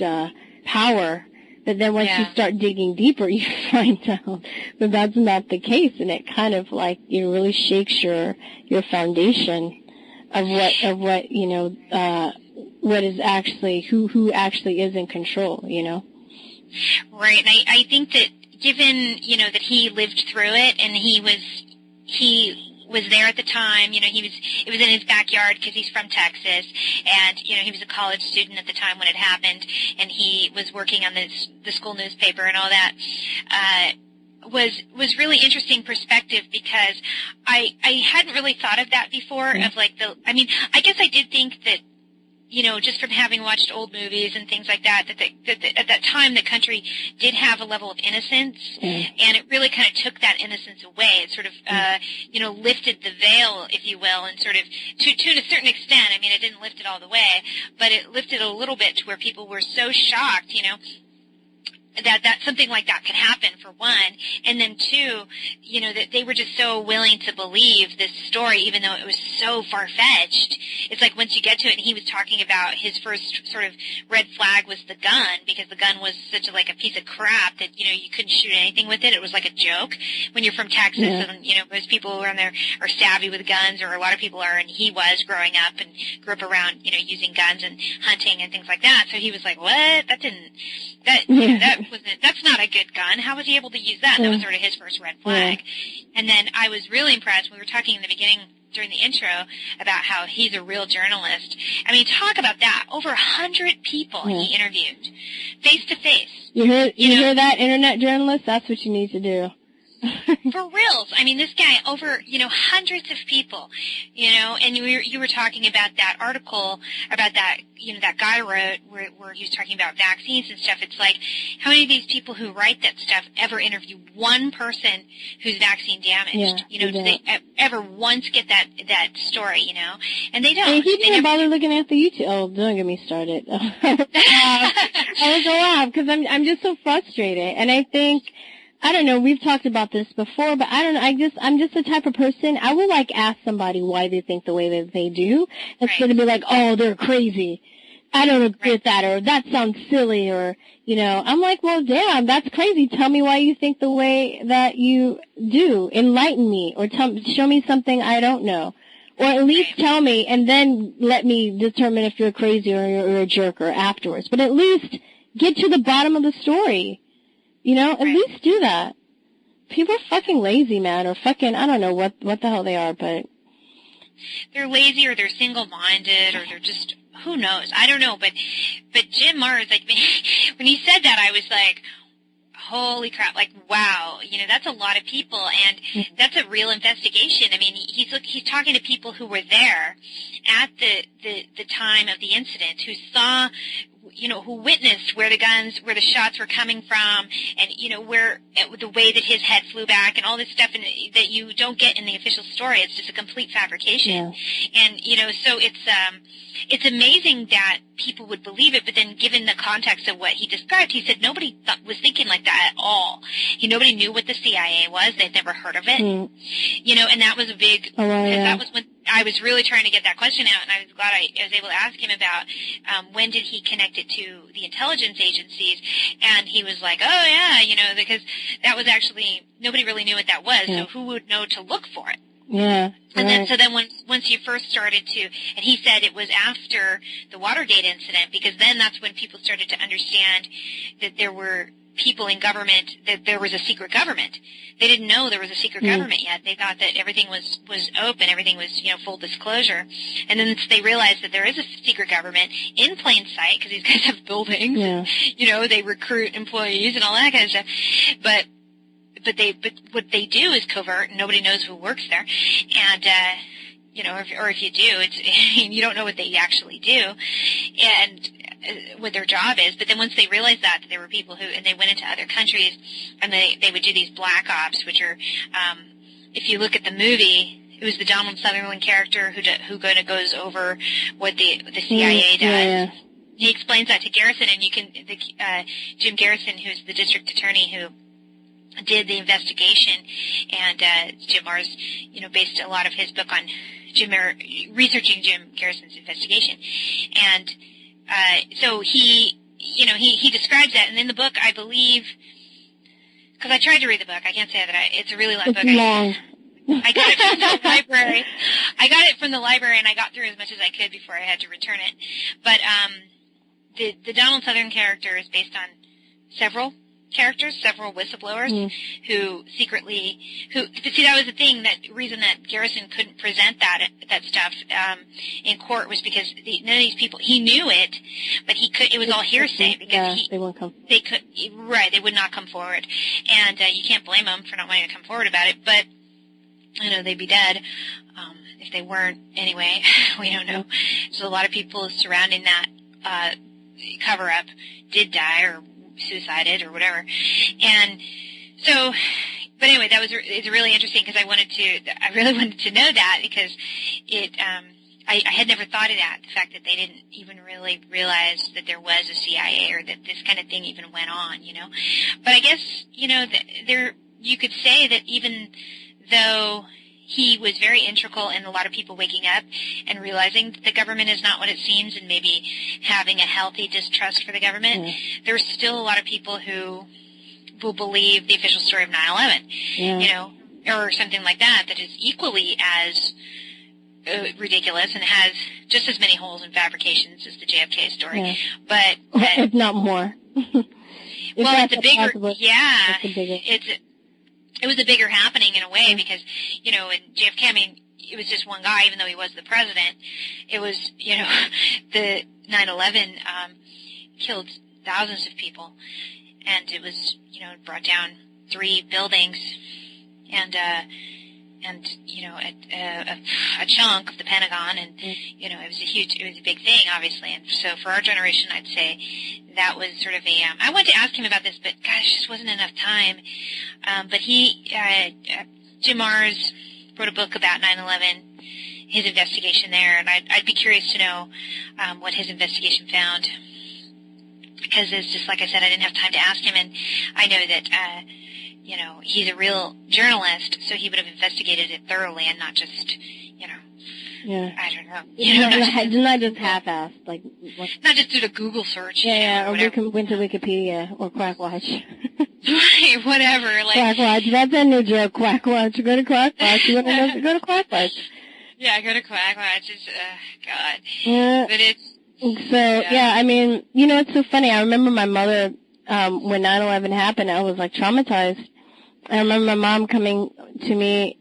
power. But then once you start digging deeper, you find out that that's not the case, and it kind of like, you really shakes your foundation of what you know, what is actually, who actually is in control, you know? Right. And I think that given, you know, that he lived through it and he was there at the time, you know, it was in his backyard because he's from Texas, and, you know, he was a college student at the time when it happened, and he was working on the school newspaper and all that, was really interesting perspective, because I hadn't really thought of that before, of like I guess I did think that, you know, just from having watched old movies and things like that, that at that time the country did have a level of innocence, and it really kind of took that innocence away. It sort of, you know, lifted the veil, if you will, and sort of, to a certain extent. I mean, it didn't lift it all the way, but it lifted a little bit to where people were so shocked, you know, that something like that could happen, for one, and then two, you know, that they were just so willing to believe this story, even though it was so far-fetched. It's like once you get to it, and he was talking about his first sort of red flag was the gun, because the gun was such a piece of crap that, you know, you couldn't shoot anything with it. It was like a joke when you're from Texas, and, you know, most people around there are savvy with guns, or a lot of people are, and he was growing up and grew up around, you know, using guns and hunting and things like that. So he was like, what? That's not a good gun. How was he able to use that? That was sort of his first red flag. And then I was really impressed. We were talking in the beginning during the intro about how he's a real journalist. I mean, talk about that. Over 100 people he interviewed, face to face. You hear that, internet journalist? That's what you need to do. For reals. I mean, this guy, over, you know, hundreds of people, you know, and you were talking about that article about that, you know, that guy wrote where he was talking about vaccines and stuff. It's like, how many of these people who write that stuff ever interview one person who's vaccine damaged? You know, do they ever once get that story, you know? And they don't. And he didn't bother looking at the YouTube. Oh, don't get me started. I was so laugh because I'm just so frustrated. And I think, I don't know, we've talked about this before, but I don't know, I'm just the type of person, I will like ask somebody why they think the way that they do, instead of be like, oh, they're crazy. I don't agree with that, or that sounds silly, or, you know, I'm like, well, damn, that's crazy. Tell me why you think the way that you do. Enlighten me, or show me something I don't know. Or at least tell me, and then let me determine if you're crazy or you're a jerk or afterwards. But at least get to the bottom of the story. You know, at least do that. People are fucking lazy, man, or fucking, I don't know what the hell they are, but they're lazy, or they're single-minded, or they're just, who knows? I don't know, but Jim Mars, like, when he said that, I was like, holy crap, like, wow, you know, that's a lot of people, and that's a real investigation. I mean, he's talking to people who were there at the time of the incident, who saw, you know, who witnessed where the shots were coming from, and, you know, the way that his head flew back and all this stuff, and that you don't get in the official story. It's just a complete fabrication. And, you know, so it's amazing that people would believe it, but then given the context of what he described, he said nobody was thinking like that at all. Nobody knew what the CIA was. They'd never heard of it. You know, and that was a big, that was when I was really trying to get that question out, and I was glad I was able to ask him about when did he connect it to the intelligence agencies, and he was like, oh yeah, you know, because that was actually, nobody really knew what that was, so who would know to look for it? Yeah. And then once you first started to, and he said it was after the Watergate incident, because then that's when people started to understand that there were people in government that there was a secret government. They didn't know there was a secret government yet. They thought that everything was open, everything was, full disclosure. And then they realized that there is a secret government in plain sight because these guys have buildings. Yeah. They recruit employees and all that kind of stuff. But what they do is covert, and nobody knows who works there. And or if you do, you don't know what they actually do, and what their job is. But then once they realized that there were people and they went into other countries, and they would do these black ops, which are, if you look at the movie, it was the Donald Sutherland character who goes over what the CIA does. Yeah. He explains that to Garrison, and Jim Garrison, who's the district attorney who did the investigation, and Jim Mars, based a lot of his book on researching Jim Garrison's investigation, and so he describes that, and in the book, I believe, because I tried to read the book, I can't say that it's a really long book. Long. I got it from the library. And I got through as much as I could before I had to return it. But the Donald Sutherland character is based on several whistleblowers who secretly, that was the thing, reason that Garrison couldn't present that stuff in court was because none of these people, he knew it, but it was all hearsay because they won't come. They would not come forward, and you can't blame them for not wanting to come forward about it, but they'd be dead if they weren't anyway. We don't know. So a lot of people surrounding that cover up did die or suicided or whatever. And so, but anyway, it's really interesting because I really wanted to know that because I had never thought of that, the fact that they didn't even really realize that there was a CIA or that this kind of thing even went on, But I guess, you could say that even though he was very integral in a lot of people waking up and realizing that the government is not what it seems and maybe having a healthy distrust for the government, there's still a lot of people who will believe the official story of 9/11, or something like that is equally as ridiculous and has just as many holes and fabrications as the JFK story, but if not more. It's a bigger, it was a bigger happening in a way because, in JFK, it was just one guy, even though he was the president. It was, the 9/11 killed thousands of people, and it was, brought down 3 buildings, and a chunk of the Pentagon, and it was a big thing, obviously. And so for our generation, I'd say that was sort of I wanted to ask him about this, but gosh, just wasn't enough time. But Jim Mars wrote a book about 9/11, his investigation there, and I'd be curious to know what his investigation found, because it's just like I said, I didn't have time to ask him, and I know that he's a real journalist, so he would have investigated it thoroughly and not just, I don't know. Not just half-assed, not just do a Google search. Or went to Wikipedia or Quackwatch. Right, whatever. Quackwatch, that's a new joke, Quackwatch. Go to Quackwatch. You want to know? Go to Quackwatch. Yeah, go to Quackwatch. It's, God. Yeah. But it's... So, it's so funny. I remember my mother, when 9/11 happened, I was, traumatized. I remember my mom coming to me,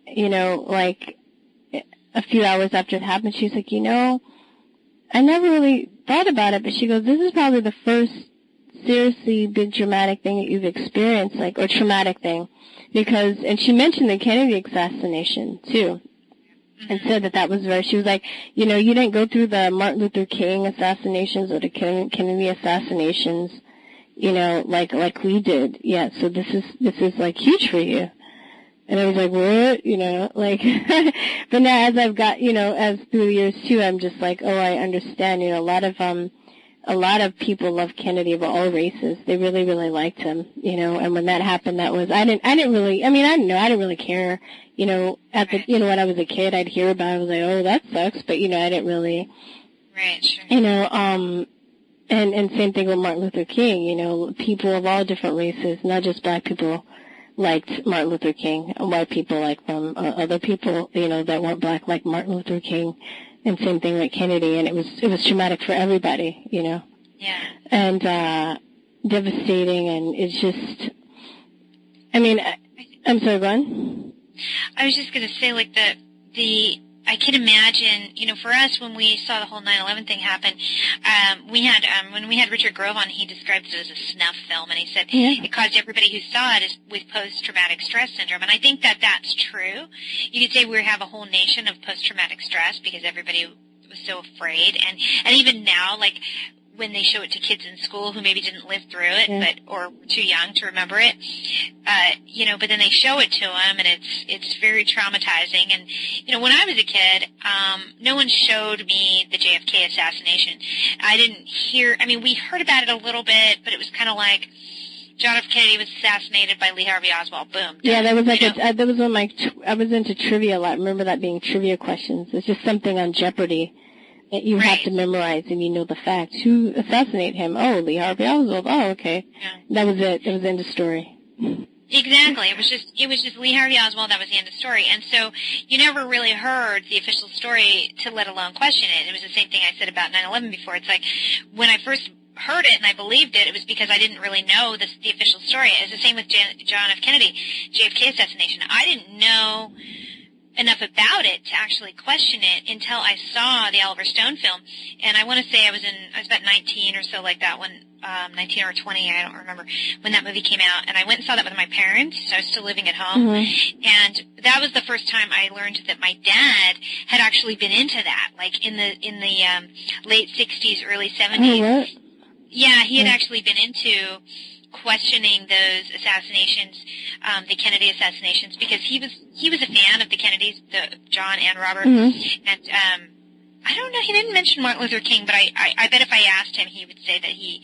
a few hours after it happened. She's like, I never really thought about it, but she goes, this is probably the first seriously big dramatic thing that you've experienced, or traumatic thing. And she mentioned the Kennedy assassination, too. And said that was she was like, you didn't go through the Martin Luther King assassinations or the Kennedy assassinations, like we did. Yeah, so this is huge for you. And I was like, what? But now as I've got, as through the years too, I'm just like, oh, I understand, a lot of people love Kennedy of all races. They really, really liked him, and when that happened, I didn't really care, when I was a kid, I'd hear about it, I was like, oh, that sucks, but, I didn't really, right, sure. And same thing with Martin Luther King, people of all different races, not just black people liked Martin Luther King, white people liked them, other people, that weren't black like Martin Luther King. And same thing with Kennedy, and it was traumatic for everybody, Yeah. And devastating, and it's just, I mean, I'm sorry, go on. I was just going to say, like, I can imagine, you know, for us, when we saw the whole 9/11 thing happen, when we had Richard Grove on, he described it as a snuff film, and he said it caused everybody who saw it with post-traumatic stress syndrome. And I think that that's true. You could say we have a whole nation of post-traumatic stress because everybody was so afraid. And even now, like, when they show it to kids in school who maybe didn't live through it, or were too young to remember it, you know, but then they show it to them, and it's very traumatizing. And, you know, when I was a kid, no one showed me the JFK assassination. I didn't hear, I mean, we heard about it a little bit, but it was kind of like John F. Kennedy was assassinated by Lee Harvey Oswald. Boom. Yeah, that was like that was one of my, I was into trivia a lot. I remember that being trivia questions. It's just something on Jeopardy that you have to memorize, and you know the facts. Who assassinated him? Oh, Lee Harvey Oswald. Oh, okay. Yeah. That was it. That was the end of story. Exactly. It was just Lee Harvey Oswald. That was the end of story. And so you never really heard the official story, to let alone question it. It was the same thing I said about 9/11 before. It's like when I first heard it and I believed it, it was because I didn't really know the official story. It's the same with John F. Kennedy, JFK assassination. I didn't know enough about it to actually question it until I saw the Oliver Stone film. And I want to say I was about 19 or so, like that when 19 or 20, I don't remember, when that movie came out. And I went and saw that with my parents. I was still living at home. And that was the first time I learned that my dad had actually been into that, like in the late 60s, early 70s. Yeah, he had actually been into questioning those assassinations, the Kennedy assassinations, because he was a fan of the Kennedys, John and Robert. And I don't know, he didn't mention Martin Luther King, but I bet if I asked him, he would say that he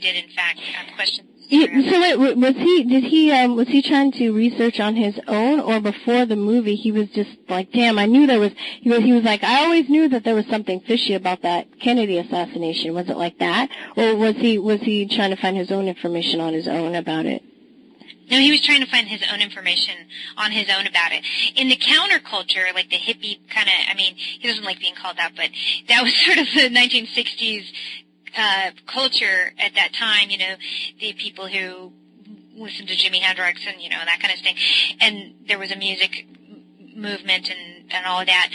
did in fact question. So wait, was he trying to research on his own, or before the movie he was just like, damn, I knew there was, he was like, I always knew that there was something fishy about that Kennedy assassination. Was it like that? Or was he trying to find his own information on his own about it? No, he was trying to find his own information on his own about it. In the counterculture, like the hippie kind of, I mean, he doesn't like being called that, but that was sort of the 1960s culture at that time, you know, the people who listened to Jimi Hendrix and, you know, that kind of thing. And there was a music movement and all of that.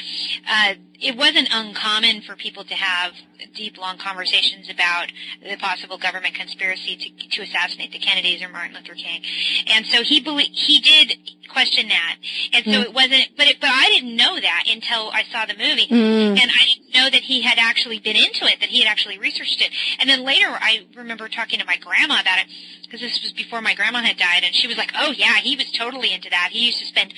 It wasn't uncommon for people to have deep, long conversations about the possible government conspiracy to assassinate the Kennedys or Martin Luther King. And so he did question that. And so it wasn't, but I didn't know that until I saw the movie. And I didn't know that he had actually been into it, that he had actually researched it. And then later I remember talking to my grandma about it, because this was before my grandma had died, and she was like, oh yeah, he was totally into that. He used to spend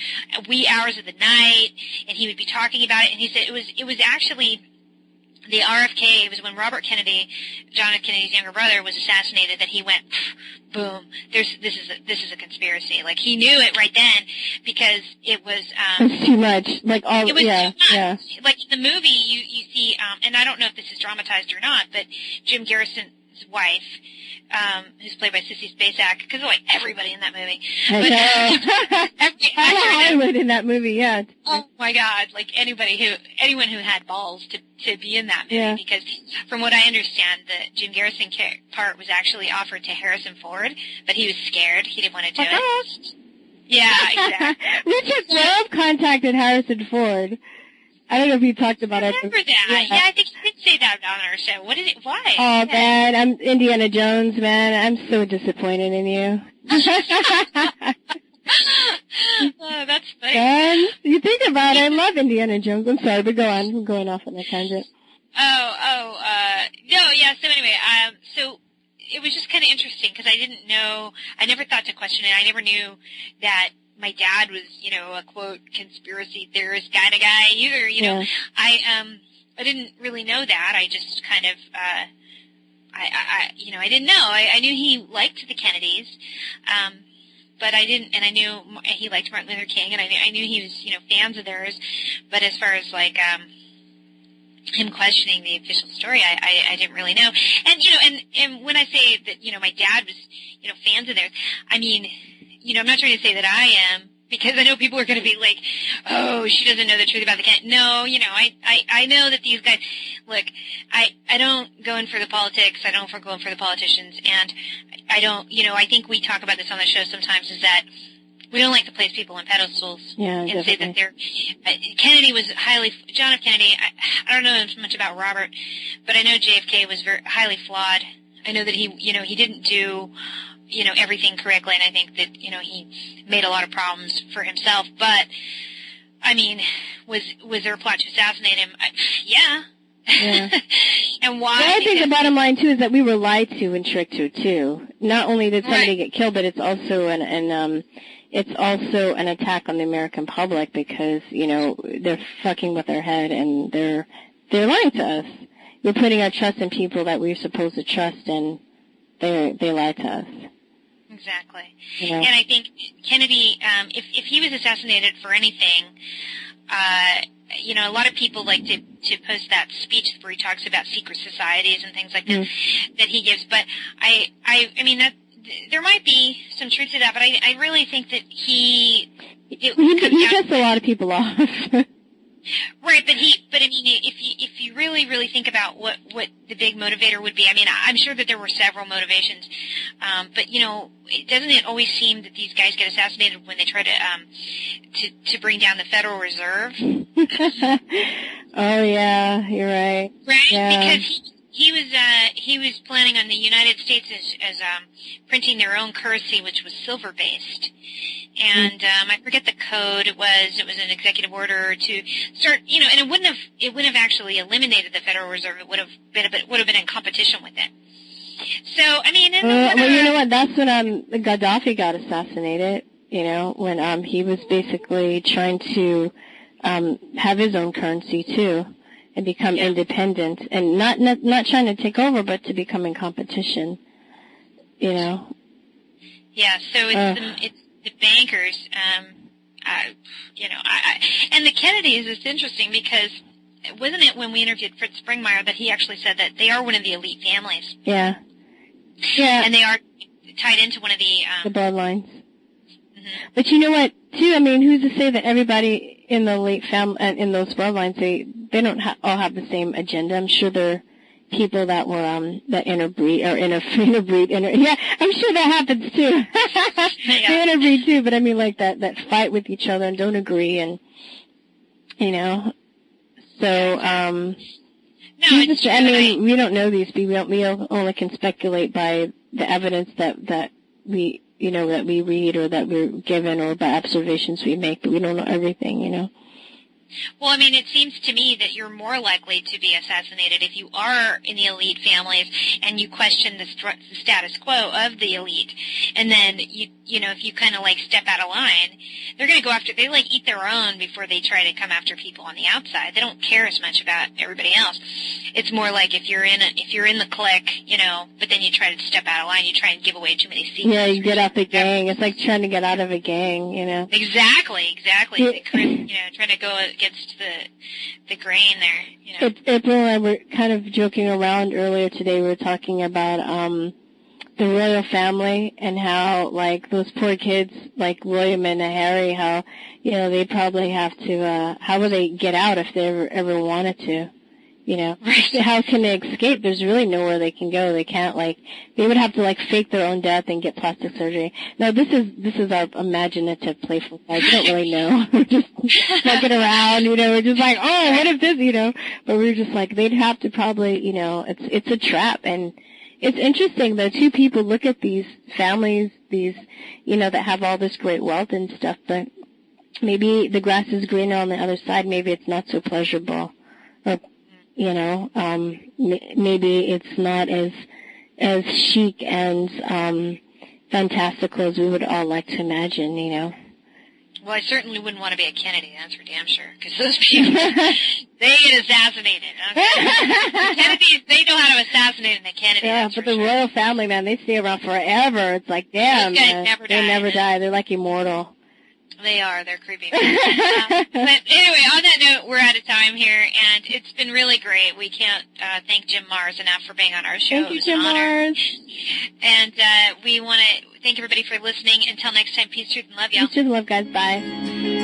wee hours of the night, and he would be talking about it, and he said it was actually the RFK, it was when Robert Kennedy, John F. Kennedy's younger brother, was assassinated, that he went, boom, this is a conspiracy. Like, he knew it right then, because it was, it's too much. Like, all, it was yeah, too much. yeah. Like, in the movie, you see, and I don't know if this is dramatized or not, but Jim Garrison's wife, who's played by Sissy Spacek, because like everybody in that movie. Hollywood in that movie, yeah. Oh my God! Like anyone who had balls to be in that movie, because from what I understand, the Jim Garrison part was actually offered to Harrison Ford, but he was scared. He didn't want to do it. Yeah, exactly. Richard Grove contacted Harrison Ford. I don't know if you talked about it. I remember that. Yeah, I think you did say that on our show. What is it? Why? Oh, man, I'm Indiana Jones, man. I'm so disappointed in you. Oh, that's funny. And you think about it, I love Indiana Jones. I'm sorry, but go on. I'm going off on a tangent. No, yeah, so anyway, so it was just kind of interesting, because I never thought to question it. I never knew that my dad was, you know, a quote conspiracy theorist kind of guy either, you know. I didn't really know that. I just kind of, I didn't know. I knew he liked the Kennedys, but I didn't, and I knew he liked Martin Luther King, and I knew he was, you know, fans of theirs. But as far as like, him questioning the official story, I didn't really know. And, you know, and when I say that, you know, my dad was, you know, fans of theirs, I mean, you know, I'm not trying to say that I am, Because I know people are going to be like, oh, she doesn't know the truth about the Kennedy. No, I know that these guys, look, I don't go in for the politics. I don't go in for the politicians. And I don't, I think we talk about this on the show sometimes, is that we don't like to place people on pedestals and definitely. say that they're, Kennedy was John F. Kennedy, I don't know as much about Robert, but I know JFK was very highly flawed. I know that he didn't do, everything correctly, and I think that, he made a lot of problems for himself. But, I mean, was there a plot to assassinate him? Yeah. And why? Well, I think the bottom line, too, is that we were lied to and tricked to, too. Not only did somebody get killed, but it's also it's also an attack on the American public because, they're fucking with our head and they're lying to us. We're putting our trust in people that we're supposed to trust, and they lie to us. Exactly. And I think Kennedy, if he was assassinated for anything, a lot of people like to post that speech where he talks about secret societies and things like that that he gives. But I mean, that there might be some truth to that, but I really think that he pissed a lot of people off. Right, but I mean, if you really, really think about what the big motivator would be, I mean, I'm sure that there were several motivations, but doesn't it always seem that these guys get assassinated when they try to bring down the Federal Reserve? Oh yeah, you're right. Right, yeah. Because he was planning on the United States as printing their own currency, which was silver based. And I forget the code. It was an executive order to start, and it wouldn't have actually eliminated the Federal Reserve. It would have been in competition with it. So I mean, well, you know what? That's when Gaddafi got assassinated. When he was basically trying to have his own currency too and become independent, and not trying to take over, but to become in competition. Yeah. So it's the bankers, and the Kennedys. It's interesting because wasn't it when we interviewed Fritz Springmeier that he actually said that they are one of the elite families? Yeah. And they are tied into one of the bloodlines. Mm-hmm. But you know what? Too, I mean, who's to say that everybody in the elite family in those bloodlines they don't all have the same agenda? I'm sure they're people that were that interbreed or interbreed. Yeah, I'm sure that happens too. They interbreed too, but I mean like that fight with each other and don't agree, and so no, it's true. I mean, we don't know these people. We only can speculate by the evidence that we that we read or that we're given or by observations we make, but we don't know everything. Well, I mean, it seems to me that you're more likely to be assassinated if you are in the elite families and you question the status quo of the elite. And then, if you kind of like step out of line, they're going to go after, they like eat their own before they try to come after people on the outside. They don't care as much about everybody else. It's more like if you're in the clique, but then you try to step out of line, you try and give away too many secrets. Yeah, you get out the gang. It's like trying to get out of a gang, Exactly. Trying to go against the grain there, April and I were kind of joking around earlier today. We were talking about the royal family and how like those poor kids like William and Harry, how they probably have to how will they get out if they ever wanted to? Right. How can they escape? There's really nowhere they can go. They can't they would have to fake their own death and get plastic surgery. Now this is our imaginative playful side. We don't really know. We're just fucking around, we're just like, oh, what if this, but we're just like, they'd have to probably, it's a trap. And it's interesting though, too, people look at these families, these, that have all this great wealth and stuff, but maybe the grass is greener on the other side. Maybe it's not so pleasurable. Or, maybe it's not as chic and fantastical as we would all like to imagine, Well, I certainly wouldn't want to be a Kennedy, that's for damn sure, because those people, they get assassinated. The Kennedys, they know how to assassinate in the Kennedy. Yeah, but the royal family, man, they stay around forever. It's like, damn, those guys never die. They never die. They're like immortal. They are. They're creepy. But anyway, on that note, we're out of time here, and it's been really great. We can't thank Jim Mars enough for being on our show. Thank you, Jim Mars. And we want to thank everybody for listening. Until next time, peace, truth, and love, y'all. Peace, truth, and love, guys. Bye.